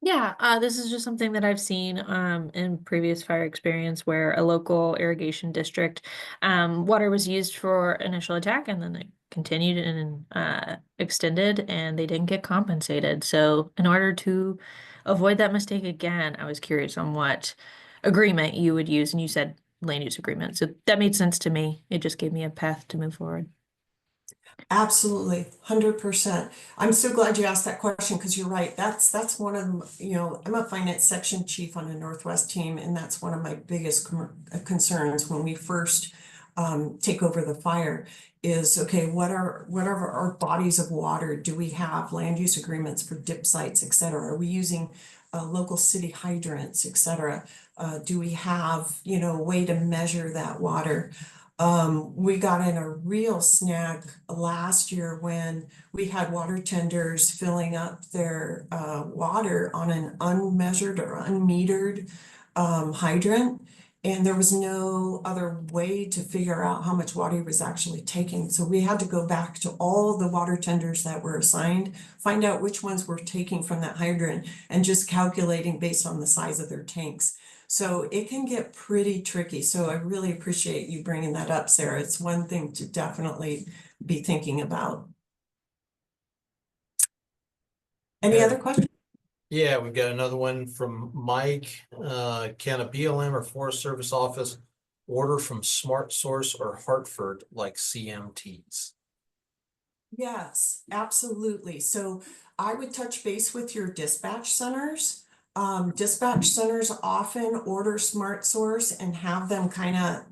Yeah, this is just something that I've seen in previous fire experience where a local irrigation district water was used for initial attack and then it continued and extended and they didn't get compensated. So in order to avoid that mistake again, I was curious on what agreement you would use, and you said land use agreement. So that made sense to me. It just gave me a path to move forward. Absolutely, 100%. I'm so glad you asked that question because you're right. That's one of them. You know, I'm a finance section chief on a Northwest team, and that's one of my biggest concerns when we first take over the fire. Is okay. What are our bodies of water? Do we have land use agreements for dip sites, et cetera? Are we using local city hydrants, et cetera? Do we have a way to measure that water? We got in a real snag last year when we had water tenders filling up their water on an unmeasured or unmetered hydrant. And there was no other way to figure out how much water he was actually taking. So we had to go back to all the water tenders that were assigned, find out which ones were taking from that hydrant, and just calculating based on the size of their tanks. So it can get pretty tricky. So I really appreciate you bringing that up, Sarah. It's one thing to definitely be thinking about. Any other questions? Yeah, we've got another one from Mike. Can a BLM or Forest Service office order from Smart Source or Hartford like CMTs? Yes, absolutely. So I would touch base with your dispatch centers. Dispatch centers often order Smart Source and have them kind of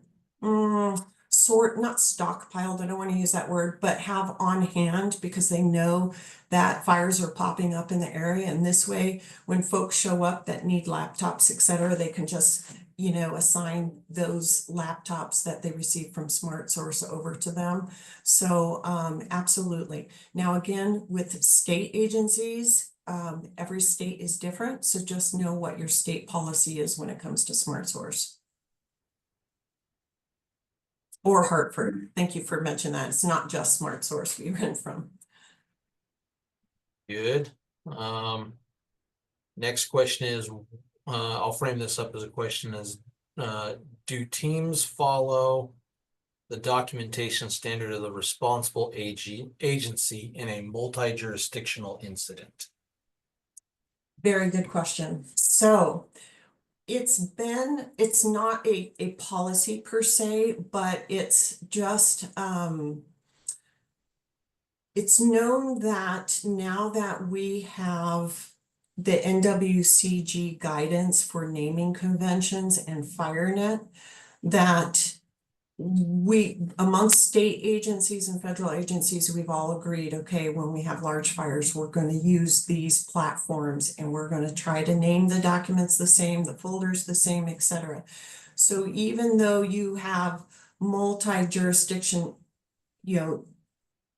not stockpiled, I don't want to use that word, but have on hand because they know that fires are popping up in the area. And this way, when folks show up that need laptops, et cetera, they can just, assign those laptops that they receive from Smart Source over to them. So absolutely. Now, again, with state agencies, every state is different. So just know what your state policy is when it comes to Smart Source. Or Hartford. Thank you for mentioning that. It's not just Smart Source we rent from. Good. Next question is, I'll frame this up as a question is, do teams follow the documentation standard of the responsible agency in a multi-jurisdictional incident? Very good question. So it's not a policy per se, but it's just, it's known that now that we have the NWCG guidance for naming conventions and FireNet, that amongst state agencies and federal agencies, we've all agreed, okay, when we have large fires, we're going to use these platforms and we're going to try to name the documents the same, the folders the same, et cetera. So even though you have multi-jurisdiction,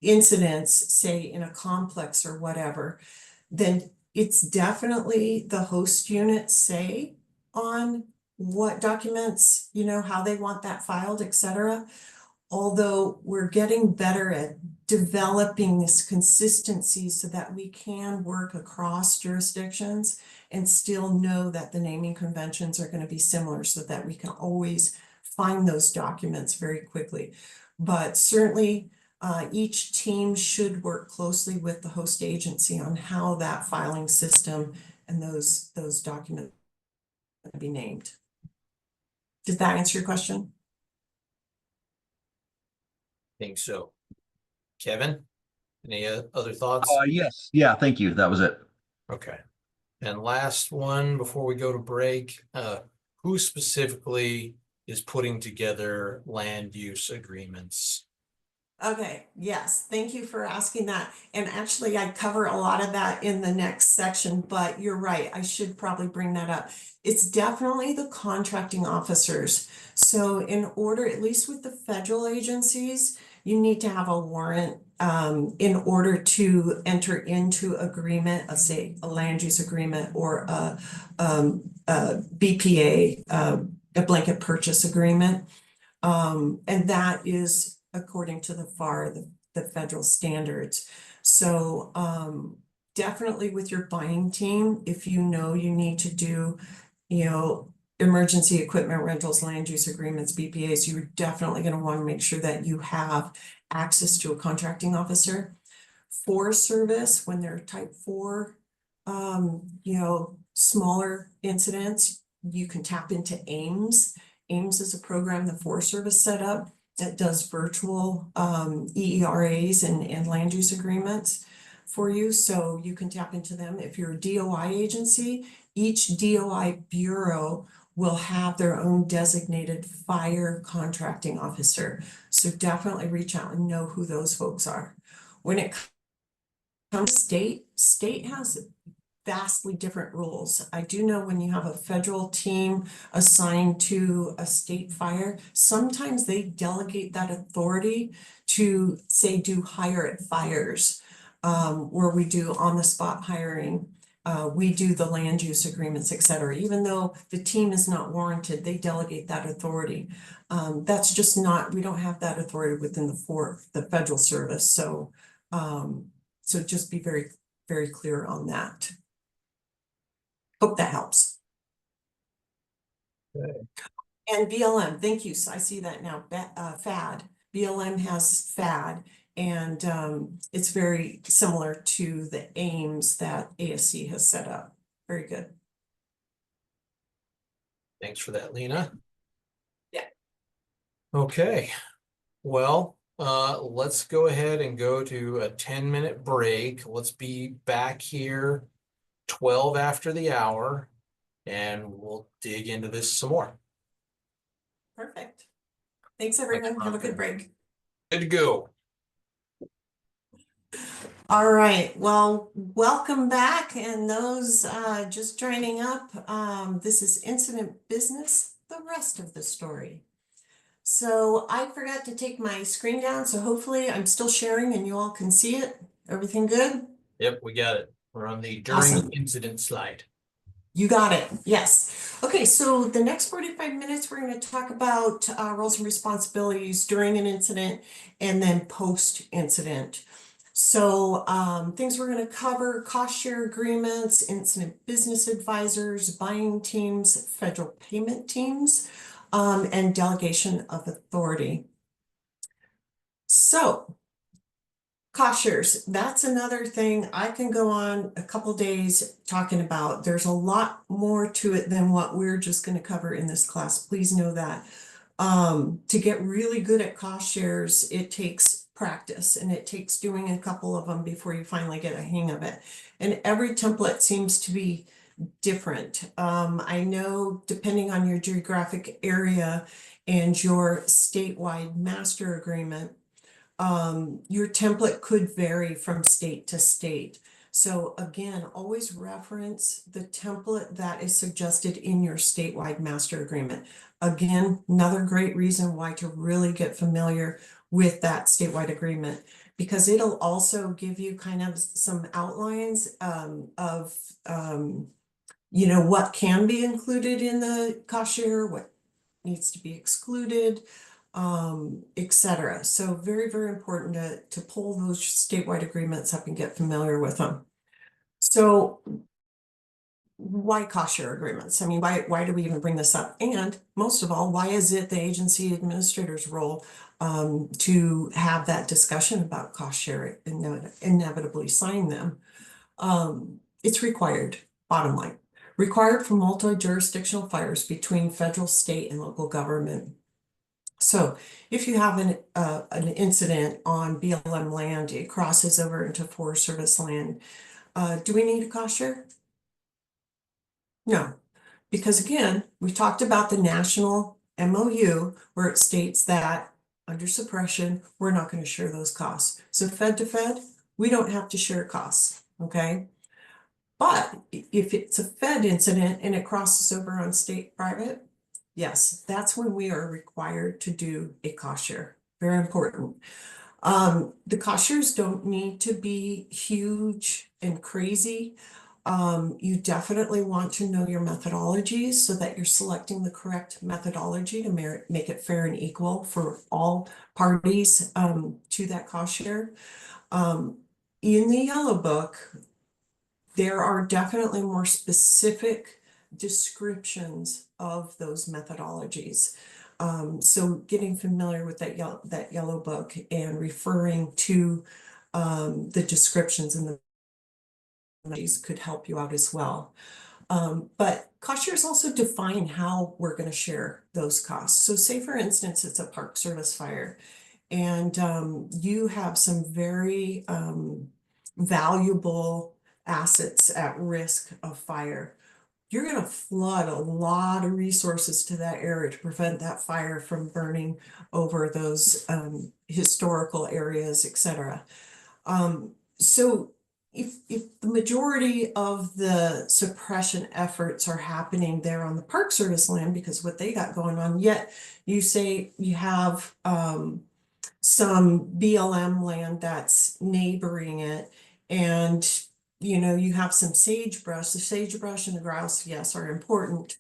incidents, say in a complex or whatever, then it's definitely the host unit say on what documents, how they want that filed, et cetera. Although we're getting better at developing this consistency so that we can work across jurisdictions and still know that the naming conventions are going to be similar so that we can always find those documents very quickly. But certainly, each team should work closely with the host agency on how that filing system and those documents be named. Did that answer your question? Think so. Kevin, any other thoughts? Yes. Yeah, thank you. That was it. Okay. And last one before we go to break, who specifically is putting together land use agreements? Okay, yes, thank you for asking that. And actually, I cover a lot of that in the next section, but you're right, I should probably bring that up. It's definitely the contracting officers. So in order, at least with the federal agencies, you need to have a warrant in order to enter into agreement, say a land use agreement or a BPA, a blanket purchase agreement. And that is according to the FAR, the federal standards. So definitely with your buying team, if you know you need to do, emergency equipment rentals, land use agreements, BPAs, you're definitely going to want to make sure that you have access to a contracting officer. Forest Service, when they're type 4, smaller incidents, you can tap into Ames. Ames is a program the Forest Service set up that does virtual EERAs and land use agreements for you. So you can tap into them. If you're a DOI agency, each DOI bureau will have their own designated fire contracting officer. So definitely reach out and know who those folks are. When it comes to state has vastly different rules. I do know when you have a federal team assigned to a state fire, sometimes they delegate that authority to, say, do hire at fires, where we do on-the-spot hiring. We do the land use agreements, et cetera. Even though the team is not warranted, they delegate that authority. That's just not, we don't have that authority within the federal service. So, so just be very, very clear on that. Hope that helps. Okay. And BLM, thank you. So I see that now. FAD. BLM has FAD, and it's very similar to the AIMS that ASC has set up. Very good. Thanks for that, Lena. Yeah. Okay, well, let's go ahead and go to a 10-minute break. Let's be back here 12 after the hour, and we'll dig into this some more. Perfect. Thanks, everyone. Have a good break. Good to go. All right, well, welcome back. And those just joining up, this is Incident Business, the rest of the story. So I forgot to take my screen down, so hopefully I'm still sharing and you all can see it. Everything good? Yep, we got it. We're on the during Awesome. incident slide. You got it. Yes. Okay, so the next 45 minutes, we're going to talk about roles and responsibilities during an incident and then post-incident. So things we're going to cover: cost share agreements, incident business advisors, buying teams, federal payment teams, and delegation of authority. So cost shares, that's another thing I can go on a couple days talking about. There's a lot more to it than what we're just going to cover in this class. Please know that. To get really good at cost shares, it takes practice, and it takes doing a couple of them before you finally get a hang of it. And every template seems to be different. I know depending on your geographic area and your statewide master agreement, your template could vary from state to state. So again, always reference the template that is suggested in your statewide master agreement. Again, another great reason why to really get familiar with that statewide agreement, because it'll also give you kind of some outlines of what can be included in the cost share, what needs to be excluded, etc. So very, very important to pull those statewide agreements up and get familiar with them. So why cost share agreements? I mean, why do we even bring this up? And most of all, why is it the agency administrator's role to have that discussion about cost share and inevitably sign them? It's required, bottom line, required for multi-jurisdictional fires between federal, state, and local government. So if you have an incident on BLM land, it crosses over into Forest Service land. Do we need a cost share? No, because again, we talked about the national MOU where it states that under suppression, we're not going to share those costs. So Fed to Fed, we don't have to share costs, okay? But if it's a Fed incident and it crosses over on state private, yes, that's when we are required to do a cost share. Very important. The cost shares don't need to be huge and crazy. You definitely want to know your methodologies so that you're selecting the correct methodology to make it fair and equal for all parties to that cost share. In the yellow book, there are definitely more specific descriptions of those methodologies. So getting familiar with that yellow book and referring to the descriptions in the could help you out as well. But cost shares also define how we're going to share those costs. So say for instance, it's a Park Service fire and you have some very valuable assets at risk of fire. You're going to flood a lot of resources to that area to prevent that fire from burning over those historical areas, etc. So if the majority of the suppression efforts are happening there on the Park Service land because what they got going on, yet you say you have some BLM land that's neighboring it, and you know you have some sagebrush. The sagebrush and the grouse, yes, are important.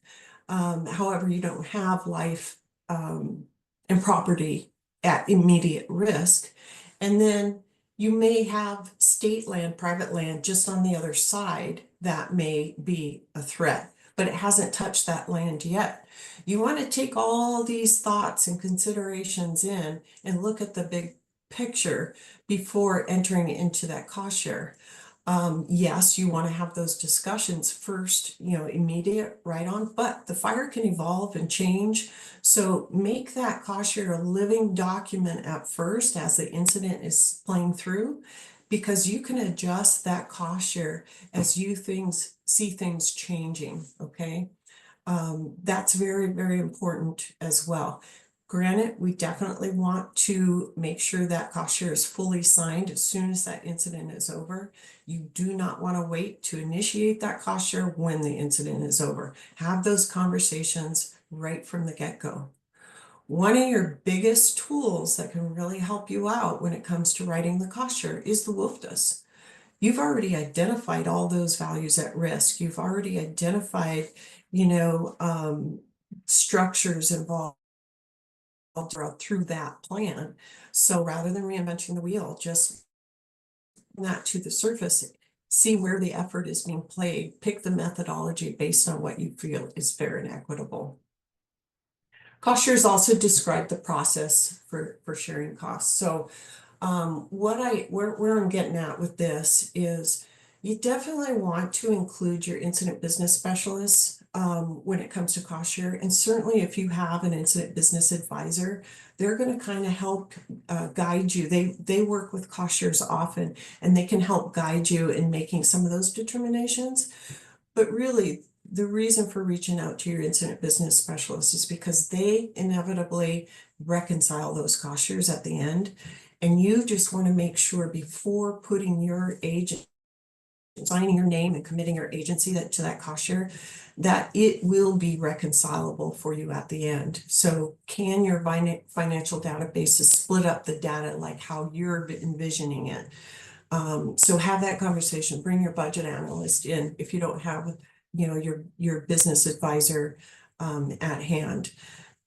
However, you don't have life and property at immediate risk, and then you may have state land, private land just on the other side that may be a threat, but it hasn't touched that land yet. You want to take all these thoughts and considerations in and look at the big picture before entering into that cost share. Yes, you want to have those discussions first, you know, immediate, right on, but the fire can evolve and change. So make that cost share a living document at first as the incident is playing through, because you can adjust that cost share as you see things changing, okay? That's very, very important as well. Granted, we definitely want to make sure that cost share is fully signed as soon as that incident is over. You do not want to wait to initiate that cost share when the incident is over. Have those conversations right from the get-go. One of your biggest tools that can really help you out when it comes to writing the cost share is the WFDS. You've already identified all those values at risk. You've already identified, you know, structures involved through that plan. So rather than reinventing the wheel, just bring that to the surface, see where the effort is being played, pick the methodology based on what you feel is fair and equitable. Cost shares also describe the process for sharing costs. So where I'm getting at with this is you definitely want to include your incident business specialists when it comes to cost share. And certainly if you have an incident business advisor, they're going to kind of help guide you. They work with cost shares often, and they can help guide you in making some of those determinations. But really, the reason for reaching out to your incident business specialist is because they inevitably reconcile those cost shares at the end. And you just want to make sure before putting your agent, signing your name and committing your agency to that cost share, that it will be reconcilable for you at the end. So can your financial databases split up the data like how you're envisioning it? So have that conversation, bring your budget analyst in if you don't have, you know, your business advisor at hand.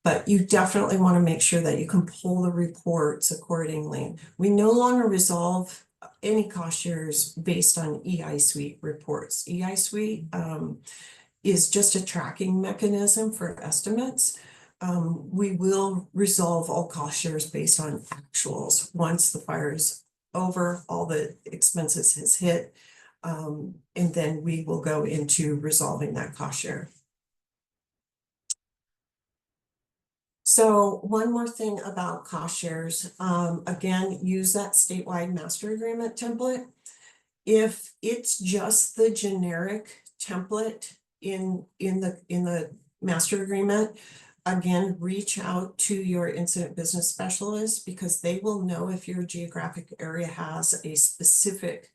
But you definitely want to make sure that you can pull the reports accordingly. We no longer resolve any cost shares based on EI Suite reports. EI Suite is just a tracking mechanism for estimates. We will resolve all cost shares based on actuals once the fire is over, all the expenses has hit. And then we will go into resolving that cost share. So one more thing about cost shares, again, use that statewide master agreement template. If it's just the generic template in the master agreement, again, reach out to your incident business specialist because they will know if your geographic area has a specific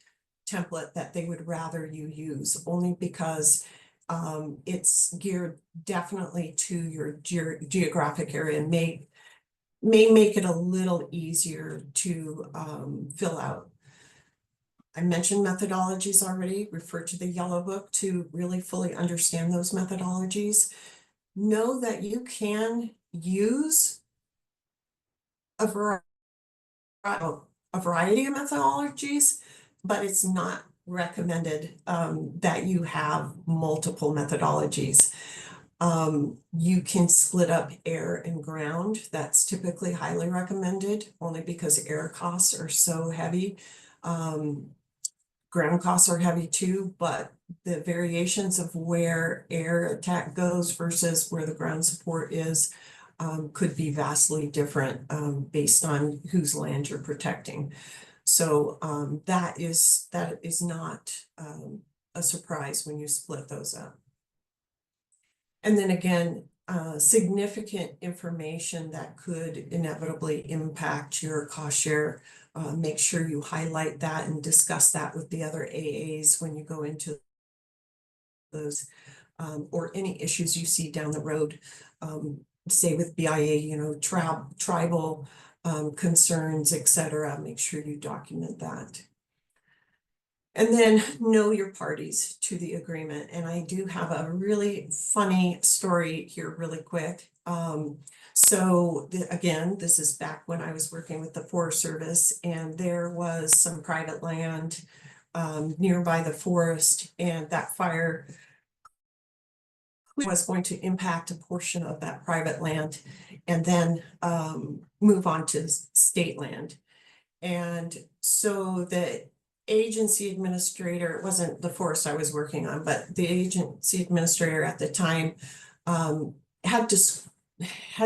template that they would rather you use, only because it's geared definitely to your geographic area and may make it a little easier to fill out. I mentioned methodologies already. Refer to the yellow book to really fully understand those methodologies. Know that you can use a variety of methodologies, but it's not recommended that you have multiple methodologies. You can split up air and ground. That's typically highly recommended only because air costs are so heavy. Ground costs are heavy too, but the variations of where air attack goes versus where the ground support is could be vastly different based on whose land you're protecting. So that is not a surprise when you split those up. And then again, significant information that could inevitably impact your cost share. Make sure you highlight that and discuss that with the other AAs when you go into those or any issues you see down the road. Say with BIA, you know, tribal concerns, etc. Make sure you document that. And then know your parties to the agreement. And I do have a really funny story here really quick. Again, this is back when I was working with the Forest Service and there was some private land nearby the forest, and that fire was going to impact a portion of that private land and then move on to state land. And so the agency administrator, it wasn't the forest I was working on, but the agency administrator at the time had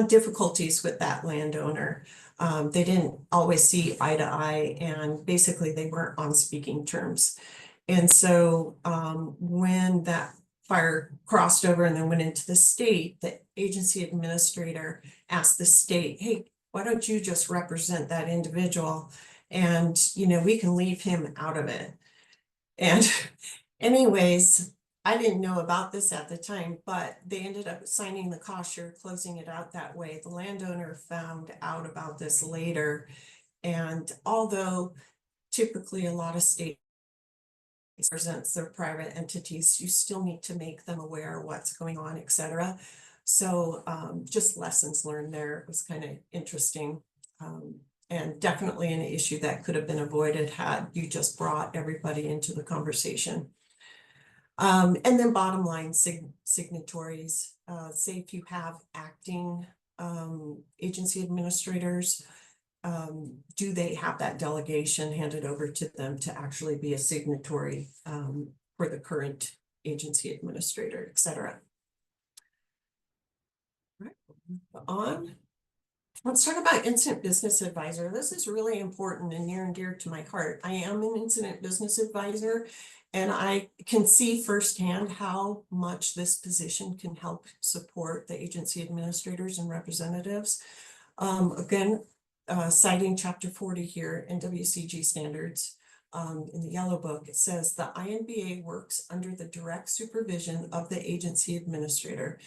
difficulties with that landowner. They didn't always see eye to eye, and basically they weren't on speaking terms. And so when that fire crossed over and then went into the state, the agency administrator asked the state, hey, why don't you just represent that individual? And, you know, we can leave him out of it. And anyways, I didn't know about this at the time, but they ended up signing the cost share, closing it out that way. The landowner found out about this later. And although typically a lot of states represents their private entities, you still need to make them aware of what's going on, etc. So just lessons learned there. It was kind of interesting. And definitely an issue that could have been avoided had you just brought everybody into the conversation. And then bottom line signatories, say if you have acting agency administrators, do they have that delegation handed over to them to actually be a signatory for the current agency administrator, etc. All right, move on. Let's talk about incident business advisor. This is really important and near and dear to my heart. I am an incident business advisor, and I can see firsthand how much this position can help support the agency administrators and representatives. Again, citing chapter 40 here in WCG standards, in the yellow book, it says the INBA works under the direct supervision of the agency administrator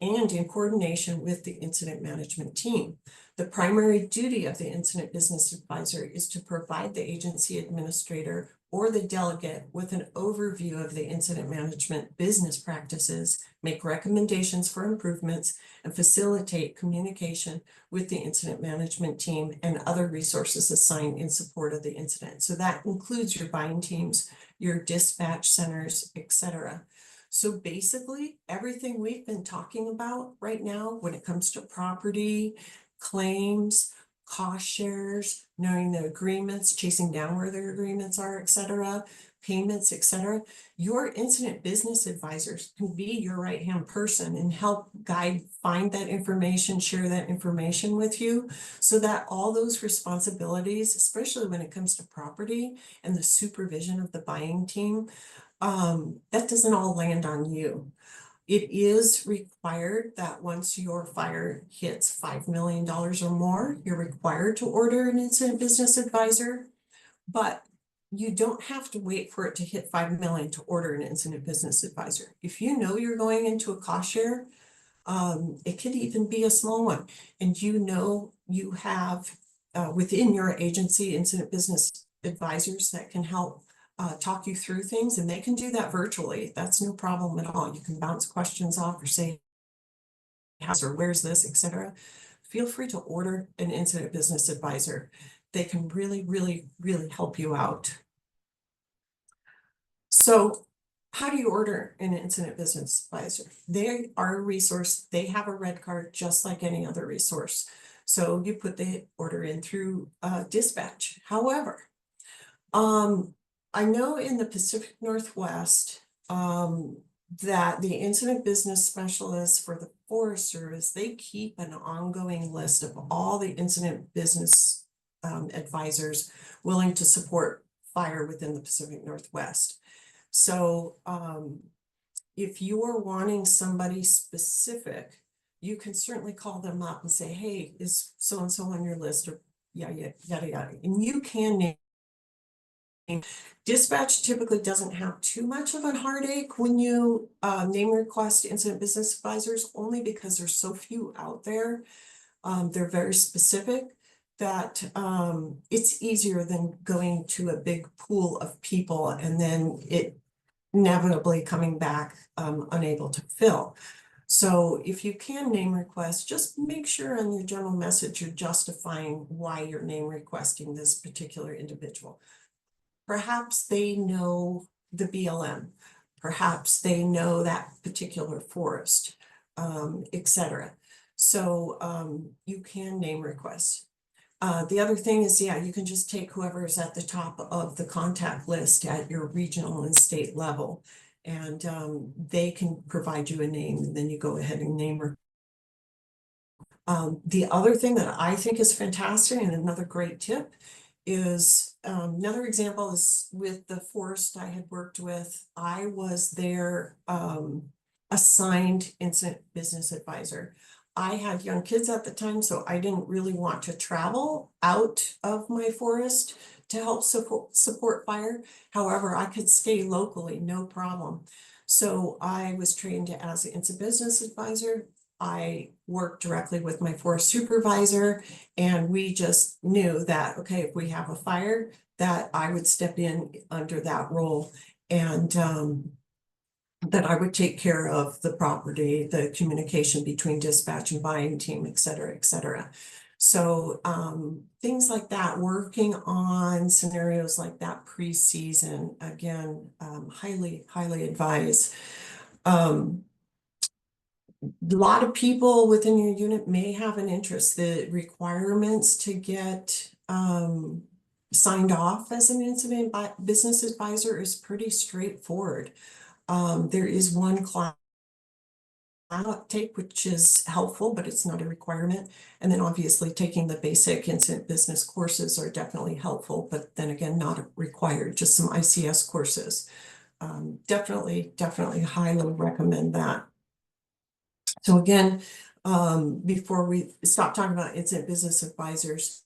and in coordination with the incident management team. The primary duty of the incident business advisor is to provide the agency administrator or the delegate with an overview of the incident management business practices, make recommendations for improvements, and facilitate communication with the incident management team and other resources assigned in support of the incident. So that includes your buying teams, your dispatch centers, etc. So basically, everything we've been talking about right now when it comes to property, claims, cost shares, knowing the agreements, chasing down where their agreements are, etc., payments, etc. Your incident business advisors can be your right-hand person and help guide, find that information, share that information with you, so that all those responsibilities, especially when it comes to property and the supervision of the buying team, that doesn't all land on you. It is required that once your fire hits $5 million or more, you're required to order an incident business advisor, but you don't have to wait for it to hit 5 million to order an incident business advisor. If you know you're going into a cost share, it could even be a small one, and you know you have within your agency incident business advisors that can help talk you through things, and they can do that virtually. That's no problem at all. You can bounce questions off or say, how's or where's this, etc. Feel free to order an incident business advisor. They can really, really, really help you out. So how do you order an incident business advisor? They are a resource. They have a red card just like any other resource. So you put the order in through dispatch. However, I know in the Pacific Northwest that the incident business specialists for the Forest Service, they keep an ongoing list of all the incident business advisors willing to support fire within the Pacific Northwest. So if you're wanting somebody specific, you can certainly call them up and say, hey, is so-and-so on your list, or yada, yada. And you can name. Dispatch typically doesn't have too much of a heartache when you name request incident business advisors, only because there's so few out there. They're very specific that it's easier than going to a big pool of people and then it inevitably coming back unable to fill. So if you can name request, just make sure on your general message you're justifying why you're name requesting this particular individual. Perhaps they know the BLM, perhaps they know that particular forest, etc. So you can name request. The other thing is, yeah, you can just take whoever is at the top of the contact list at your regional and state level, and they can provide you a name, and then you go ahead and name her. The other thing that I think is fantastic and another great tip is another example is with the forest I had worked with. I was their assigned incident business advisor. I had young kids at the time, so I didn't really want to travel out of my forest to help support fire. However, I could stay locally, no problem. So I was trained as an incident business advisor. I worked directly with my forest supervisor, and we just knew that, okay, if we have a fire, that I would step in under that role, and that I would take care of the property, the communication between dispatch and buying team, et cetera, et cetera. So things like that, working on scenarios like that pre-season, again, highly, highly advised. A lot of people within your unit may have an interest. The requirements to get signed off as an incident business advisor is pretty straightforward. There is one class take, which is helpful, but it's not a requirement. And then obviously taking the basic incident business courses are definitely helpful, but then again, not required, just some ICS courses. Definitely highly recommend that. So again, before we stop talking about incident business advisors,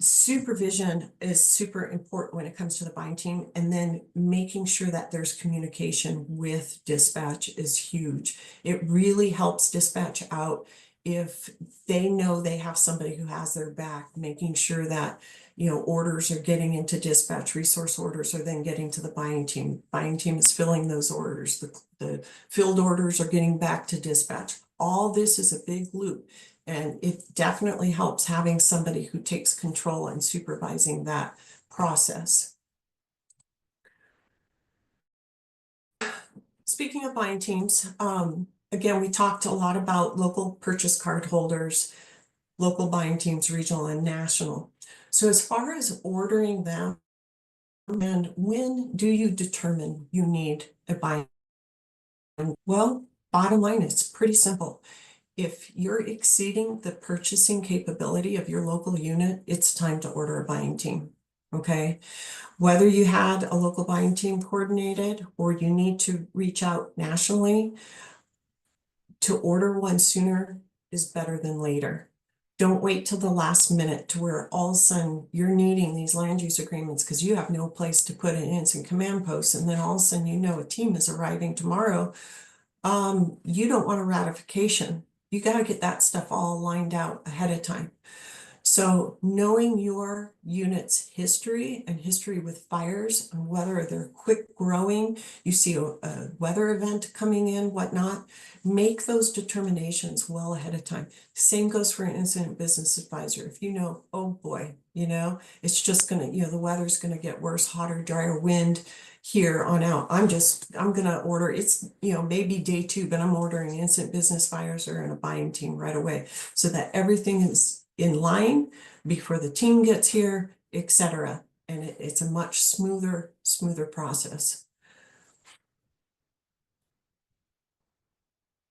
supervision is super important when it comes to the buying team, and then making sure that there's communication with dispatch is huge. It really helps dispatch out if they know they have somebody who has their back, making sure that orders are getting into dispatch, resource orders are then getting to the buying team. Buying team is filling those orders. The filled orders are getting back to dispatch. All this is a big loop, and it definitely helps having somebody who takes control and supervising that process. Speaking of buying teams, again, we talked a lot about local purchase card holders, local buying teams, regional and national. So as far as ordering them, and when do you determine you need a buying? Well, bottom line, it's pretty simple. If you're exceeding the purchasing capability of your local unit, it's time to order a buying team, okay? Whether you had a local buying team coordinated or you need to reach out nationally, to order one sooner is better than later. Don't wait till the last minute to where all of a sudden you're needing these land use agreements because you have no place to put an instant command post, and then all of a sudden a team is arriving tomorrow. You don't want a ratification. You got to get that stuff all lined out ahead of time. So knowing your unit's history and history with fires and whether they're quick growing, you see a weather event coming in, whatnot, make those determinations well ahead of time. Same goes for an incident business advisor. If you know, oh boy, it's just gonna, the weather's gonna get worse, hotter, drier wind here on out. I'm gonna order, it's, maybe day 2, but I'm ordering incident business advisor and a buying team right away so that everything is in line before the team gets here, etc. And it's a much smoother process.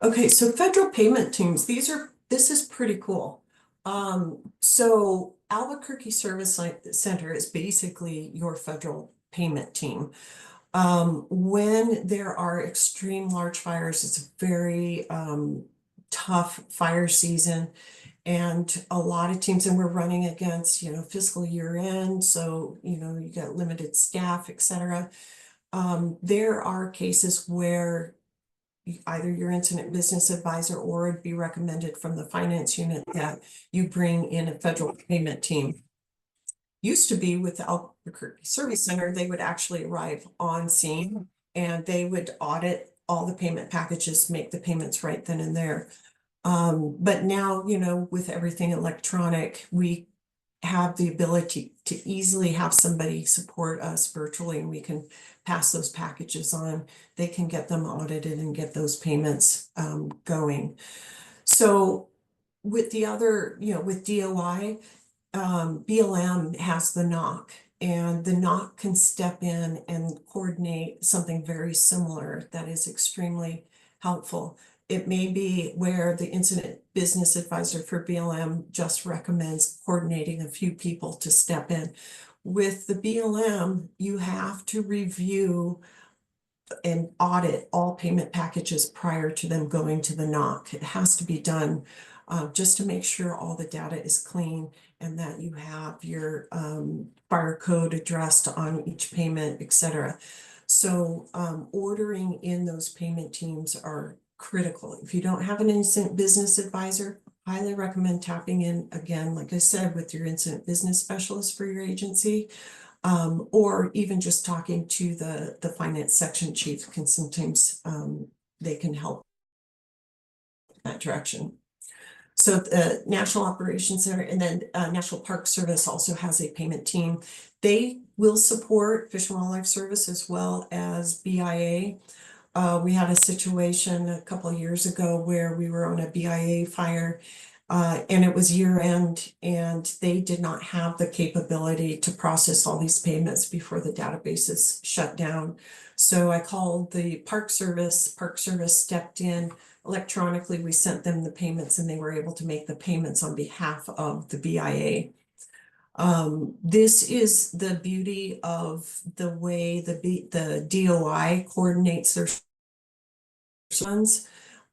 Okay, so federal payment teams, this is pretty cool. So Albuquerque Service Center is basically your federal payment team. When there are extreme large fires, it's a very tough fire season. And a lot of teams, and we're running against, fiscal year end. So, you got limited staff, etc. There are cases where either your incident business advisor or it'd be recommended from the finance unit that you bring in a federal payment team. Used to be with the Albuquerque Service Center, they would actually arrive on scene and they would audit all the payment packages, make the payments right then and there. But now, with everything electronic, we have the ability to easily have somebody support us virtually, and we can pass those packages on. They can get them audited and get those payments going. So with the other, with DOI, BLM has the NOC, and the NOC can step in and coordinate something very similar that is extremely helpful. It may be where the incident business advisor for BLM just recommends coordinating a few people to step in. With the BLM, you have to review and audit all payment packages prior to them going to the NOC. It has to be done just to make sure all the data is clean and that you have your fire code addressed on each payment, etc. So ordering in those payment teams are critical. If you don't have an incident business advisor, highly recommend tapping in again, like I said, with your incident business specialist for your agency, or even just talking to the finance section chief can sometimes they can help in that direction. So the National Operations Center and then National Park Service also has a payment team. They will support Fish and Wildlife Service as well as BIA. We had a situation a couple of years ago where we were on a BIA fire and it was year end and they did not have the capability to process all these payments before the databases shut down. So I called the Park Service stepped in electronically. We sent them the payments and they were able to make the payments on behalf of the BIA. This is the beauty of the way the DOI coordinates their funds,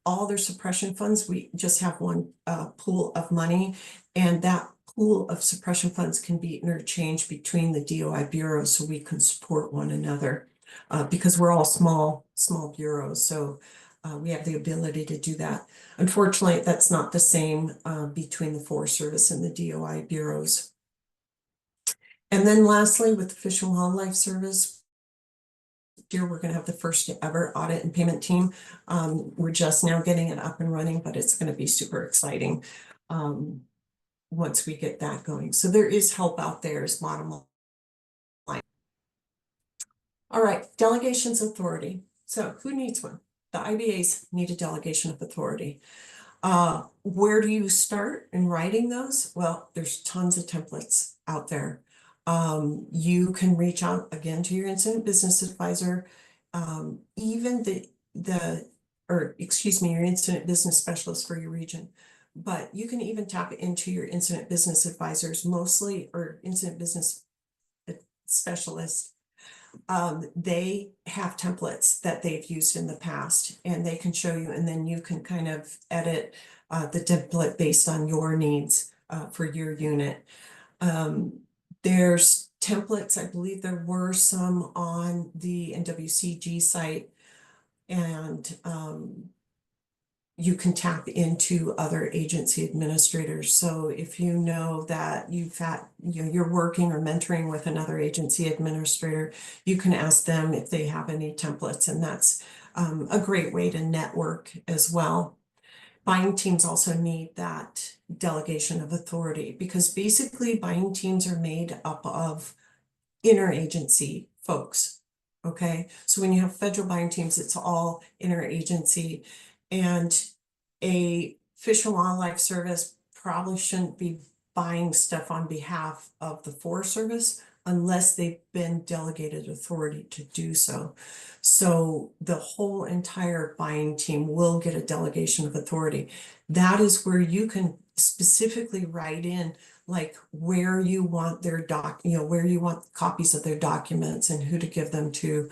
all their suppression funds. We just have one pool of money, and that pool of suppression funds can be interchanged between the DOI bureaus so we can support one another because we're all small bureaus. So we have the ability to do that. Unfortunately, that's not the same between the Forest Service and the DOI bureaus. And then lastly, with the Fish and Wildlife Service, here we're going to have the first ever audit and payment team. We're just now getting it up and running, but it's going to be super exciting once we get that going. So there is help out there is bottom line. All right, delegations authority. So who needs one? The IBAs need a delegation of authority. Where do you start in writing those? Well, there's tons of templates out there. You can reach out again to your incident business advisor, even your incident business specialist for your region. But you can even tap into your incident business advisors mostly, or incident business specialists. They have templates that they've used in the past and they can show you, and then you can kind of edit the template based on your needs for your unit. There's templates, I believe there were some on the NWCG site, and you can tap into other agency administrators. So if you know that you're working or mentoring with another agency administrator, you can ask them if they have any templates, and that's a great way to network as well. Buying teams also need that delegation of authority, because basically buying teams are made up of interagency folks. Okay, so when you have federal buying teams, it's all interagency, and a Fish and Wildlife Service probably shouldn't be buying stuff on behalf of the Forest Service unless they've been delegated authority to do so. So the whole entire buying team will get a delegation of authority. That is where you can specifically write in like where you want their where you want copies of their documents and who to give them to.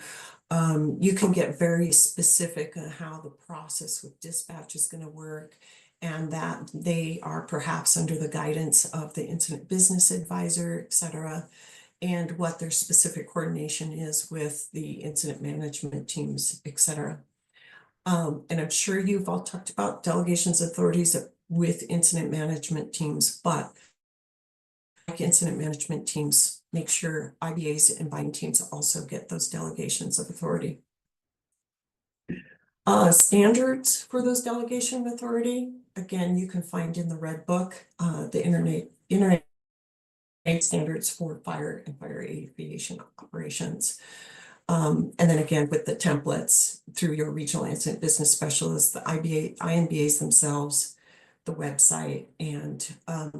You can get very specific on how the process with dispatch is going to work, and that they are perhaps under the guidance of the incident business advisor, etc., and what their specific coordination is with the incident management teams, etc. And I'm sure you've all talked about delegations authorities with incident management teams, but like incident management teams, make sure IBAs and buying teams also get those delegations of authority. Standards for those delegation of authority, again, you can find in the Red Book, the internet standards for fire and fire aviation operations. And then again, with the templates through your regional incident business specialists, the INBAs themselves, the website, and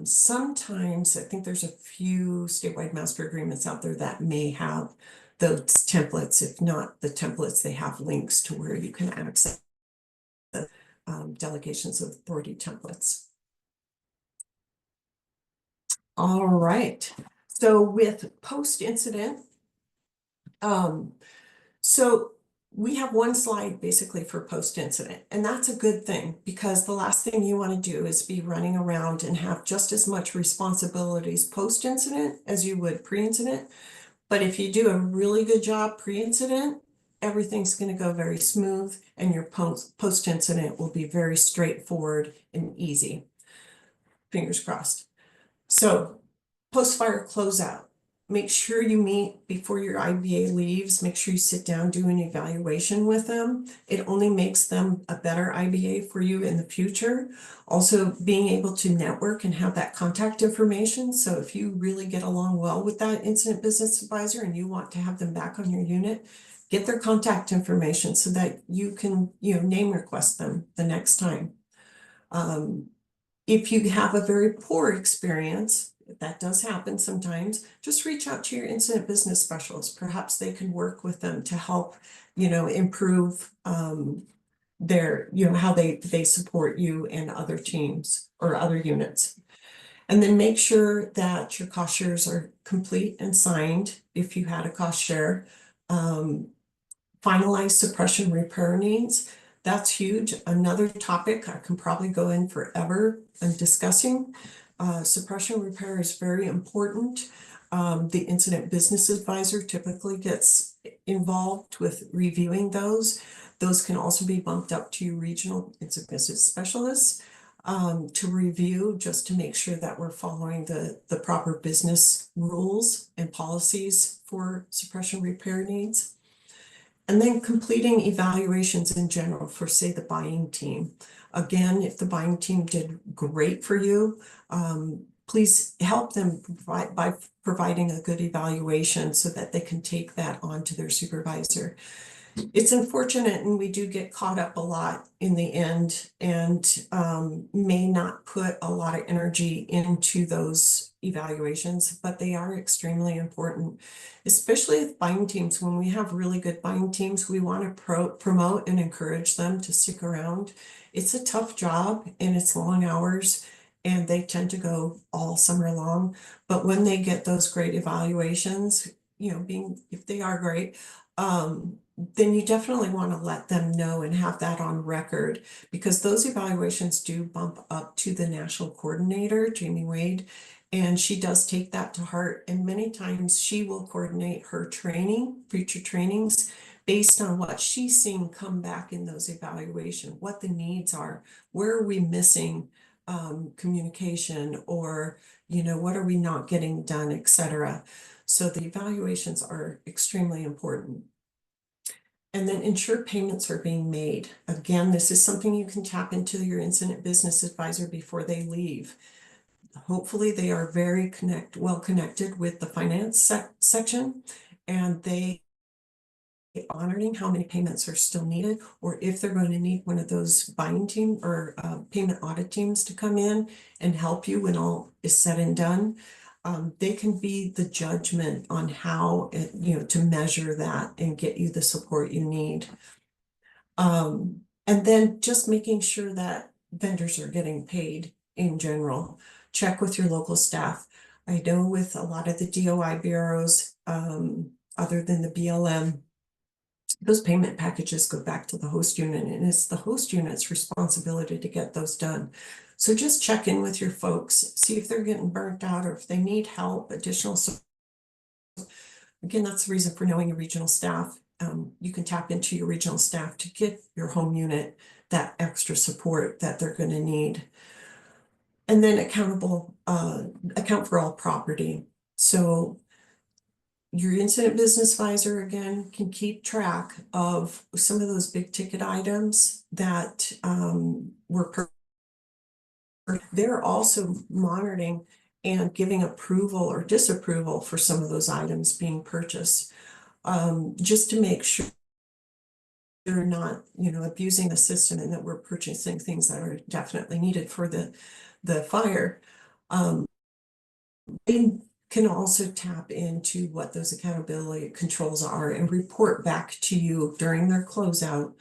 sometimes I think there's a few statewide master agreements out there that may have those templates. If not the templates, they have links to where you can access the delegations of authority templates. All right, so with post-incident, so we have one slide basically for post-incident, and that's a good thing, because the last thing you want to do is be running around and have just as much responsibilities post-incident as you would pre-incident. But if you do a really good job pre-incident, everything's going to go very smooth, and your post-incident will be very straightforward and easy. Fingers crossed. So post-fire closeout. Make sure you meet before your IBA leaves. Make sure you sit down, do an evaluation with them. It only makes them a better IBA for you in the future. Also, being able to network and have that contact information. So if you really get along well with that incident business advisor and you want to have them back on your unit, get their contact information so that you can, name request them the next time. If you have a very poor experience, that does happen sometimes, just reach out to your incident business specialist. Perhaps they can work with them to help, improve their, how they support you and other teams or other units. And then make sure that your cost shares are complete and signed if you had a cost share. Finalize suppression repair needs. That's huge. Another topic I can probably go in forever and discussing. Suppression repair is very important. The incident business advisor typically gets involved with reviewing those. Those can also be bumped up to your regional incident business specialists. to review, just to make sure that we're following the proper business rules and policies for suppression repair needs. And then completing evaluations in general for, say, the buying team. Again, if the buying team did great for you, please help them by providing a good evaluation so that they can take that on to their supervisor. It's unfortunate, and we do get caught up a lot in the end, and may not put a lot of energy into those evaluations, but they are extremely important, especially with buying teams. When we have really good buying teams, we want to promote and encourage them to stick around. It's a tough job and it's long hours, and they tend to go all summer long. But when they get those great evaluations, you know, if they are great, then you definitely want to let them know and have that on record, because those evaluations do bump up to the national coordinator, Jamie Wade, and she does take that to heart. And many times she will coordinate her training, future trainings, based on what she's seen come back in those evaluations, what the needs are, where are we missing communication, or, you know, what are we not getting done, etc. So the evaluations are extremely important. And then ensure payments are being made. Again, this is something you can tap into your incident business advisor before they leave. Hopefully they are very well connected with the finance section, and they honoring how many payments are still needed, or if they're going to need one of those buying team or payment audit teams to come in and help you when all is said and done. They can be the judgment on how, you know, to measure that and get you the support you need. And then just making sure that vendors are getting paid in general. Check with your local staff. I know with a lot of the DOI bureaus, other than the BLM, those payment packages go back to the host unit, and it's the host unit's responsibility to get those done. So just check in with your folks, see if they're getting burnt out or if they need help, additional support. Again, that's the reason for knowing your regional staff. You can tap into your regional staff to get your home unit that extra support that they're going to need. And then account for all property. So your incident business advisor, again, can keep track of some of those big ticket items that they're also monitoring and giving approval or disapproval for some of those items being purchased, just to make sure they're not, you know, abusing the system, and that we're purchasing things that are definitely needed for the fire. They can also tap into what those accountability controls are and report back to you during their closeout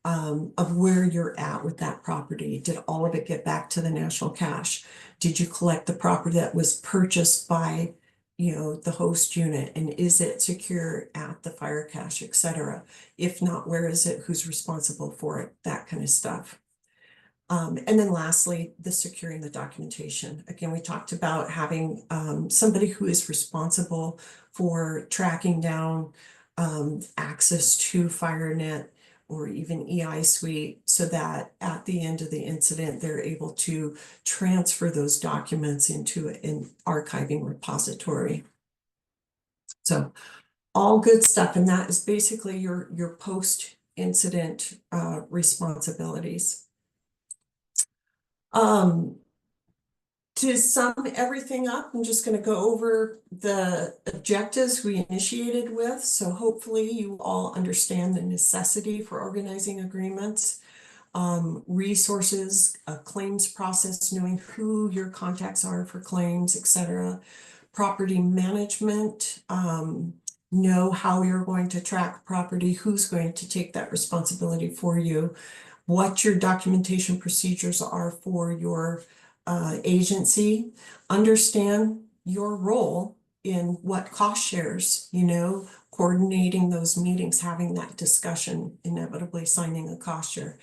of where you're at with that property. Did all of it get back to the national cache? Did you collect the property that was purchased by, you know, the host unit, and is it secure at the fire cache, etc.? If not, where is it? Who's responsible for it? That kind of stuff. And then lastly, the securing the documentation. Again, we talked about having somebody who is responsible for tracking down access to FireNet or even EI Suite, so that at the end of the incident, they're able to transfer those documents into an archiving repository. So all good stuff. And that is basically your post-incident responsibilities. To sum everything up, I'm just going to go over the objectives we initiated with. So hopefully you all understand the necessity for organizing agreements, resources, a claims process, knowing who your contacts are for claims, etc. Property management, know how you're going to track property, who's going to take that responsibility for you, what your documentation procedures are for your agency, understand your role in what cost shares, you know, coordinating those meetings, having that discussion, inevitably signing a cost share,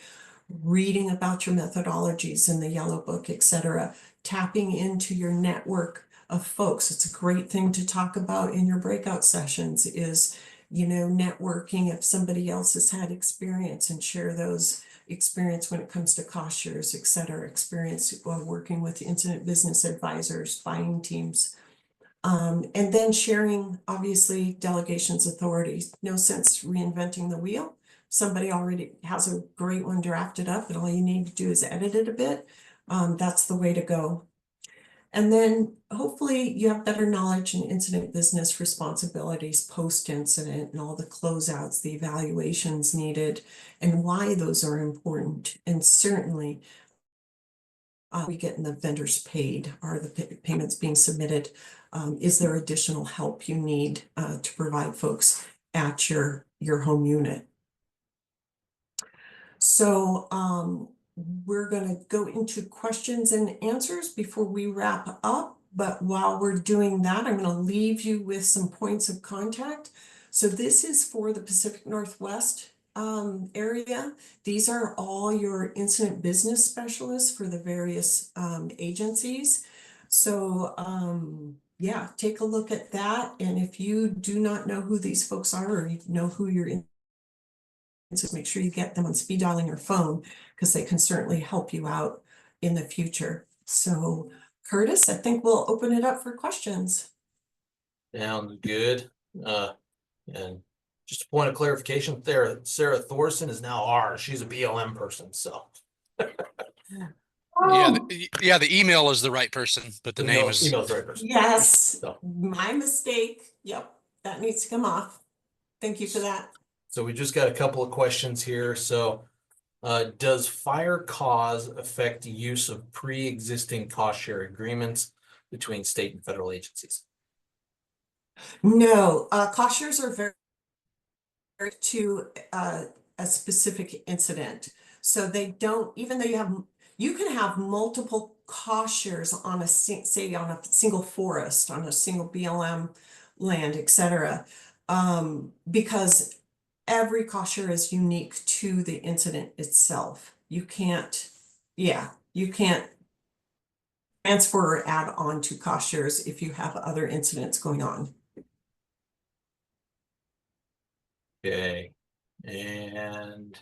reading about your methodologies in the yellow book, etc., tapping into your network of folks. It's a great thing to talk about in your breakout sessions is, you know, networking if somebody else has had experience, and share those experience when it comes to cost shares, et cetera, experience working with incident business advisors, buying teams. And then sharing, obviously, delegations authorities. No sense reinventing the wheel. Somebody already has a great one drafted up, and all you need to do is edit it a bit. That's the way to go. And then hopefully you have better knowledge in incident business responsibilities post-incident and all the closeouts, the evaluations needed, and why those are important. And certainly we getting the vendors paid? Are the payments being submitted? Is there additional help you need to provide folks at your home unit? So we're going to go into questions and answers before we wrap up. But while we're doing that, I'm going to leave you with some points of contact. So this is for the Pacific Northwest area. These are all your incident business specialists for the various agencies. So yeah, take a look at that. And if you do not know who these folks are, or you know who you're in, so make sure you get them on speed dial on your phone, because they can certainly help you out in the future. So Curtis, I think we'll open it up for questions. Sounds good. And just a point of clarification there, Sarah Thorson is now ours. She's a BLM person, so. Yeah, the email is the right person, but the name is. Email's the right person. Yes, So. my mistake. Yep, that needs to come off. Thank you for that. So we just got a couple of questions here. So does fire cause affect the use of pre-existing cost share agreements between state and federal agencies? No, cost shares are very to a specific incident. So they don't, even though you can have multiple cost shares on say on a single forest, on a single BLM land, et cetera, because every cost share is unique to the incident itself. You can't transfer or add on to cost shares if you have other incidents going on. Okay, and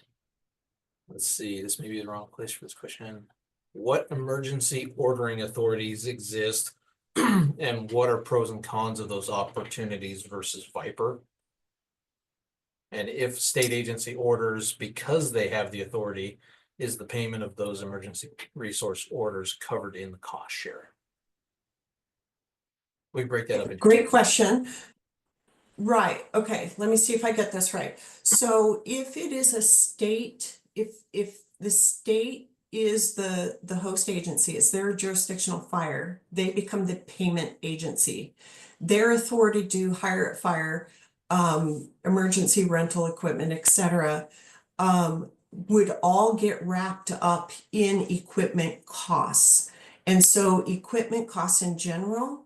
let's see, this may be the wrong place for this question. What emergency ordering authorities exist and what are pros and cons of those opportunities versus Viper? And if state agency orders because they have the authority, is the payment of those emergency resource orders covered in the cost share? We break that up into Great question. Right. Okay. Let me see if I get this right. So if it is a state, if the state is the host agency, it's their jurisdictional fire, they become the payment agency. Their authority to hire at fire, emergency rental equipment, et cetera, would all get wrapped up in equipment costs. And so equipment costs in general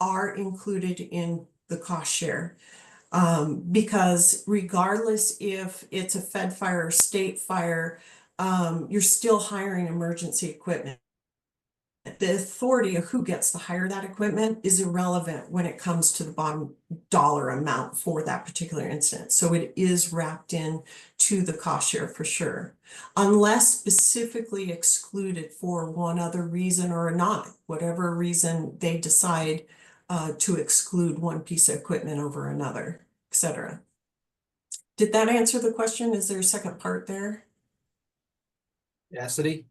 are included in the cost share. Because regardless if it's a Fed fire or state fire, you're still hiring emergency equipment. The authority of who gets to hire that equipment is irrelevant when it comes to the bottom dollar amount for that particular incident. So it is wrapped in to the cost share for sure, unless specifically excluded for one other reason or not, whatever reason they decide to exclude one piece of equipment over another, etc. Did that answer the question? Is there a second part there? Cassidy?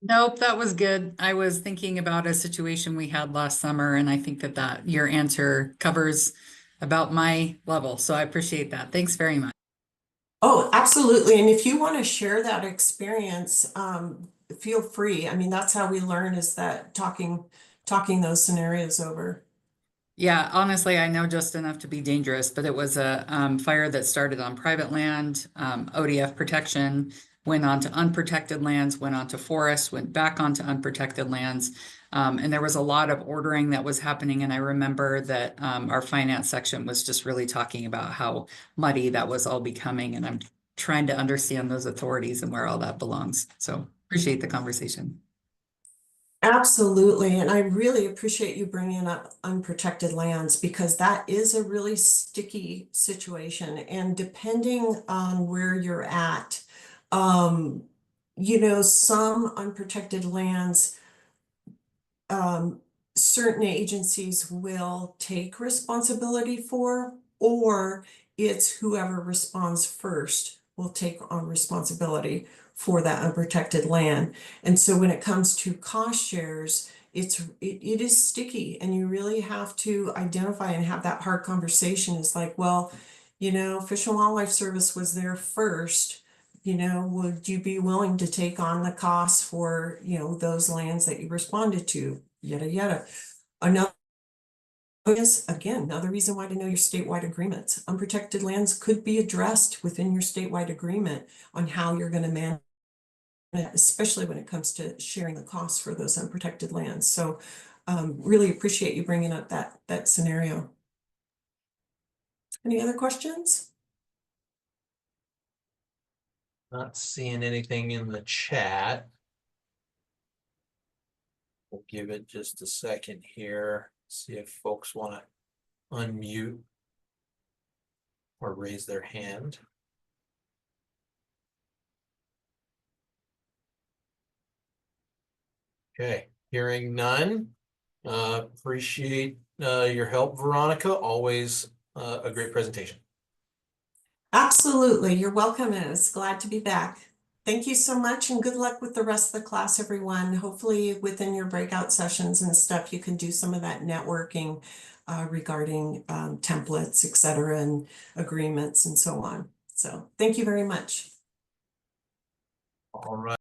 Nope, that was good. I was thinking about a situation we had last summer, and I think that your answer covers about my level. So I appreciate that. Thanks very much. Oh, absolutely. And if you want to share that experience, feel free. I mean, that's how we learn, is that talking those scenarios over. Yeah, honestly, I know just enough to be dangerous, but it was a fire that started on private land, ODF protection, went on to unprotected lands, went on to forests, went back onto unprotected lands. And there was a lot of ordering that was happening. And I remember that our finance section was just really talking about how muddy that was all becoming. And I'm trying to understand those authorities and where all that belongs. So appreciate the conversation. Absolutely, and I really appreciate you bringing up unprotected lands because that is a really sticky situation. And depending on where you're at, um, some unprotected lands, um, certain agencies will take responsibility for, or it's whoever responds first will take on responsibility for that unprotected land. And so when it comes to cost shares, it is sticky, and you really have to identify and have that hard conversation. It's like, well, Fish and Wildlife Service was there first. Would you be willing to take on the costs for, those lands that you responded to? Yada, yada. Another is, again, another reason why to know your statewide agreements. Unprotected lands could be addressed within your statewide agreement on how you're going to manage it, especially when it comes to sharing the costs for those unprotected lands. So really appreciate you bringing up that scenario. Any other questions? Not seeing anything in the chat. We'll give it just a second here, see if folks want to unmute or raise their hand. Okay, hearing none. Appreciate your help, Veronica. Always a great presentation. Absolutely. You're welcome, and it's glad to be back. Thank you so much, and good luck with the rest of the class, everyone. Hopefully within your breakout sessions and stuff, you can do some of that networking regarding templates, et cetera, and agreements and so on. So thank you very much. All right.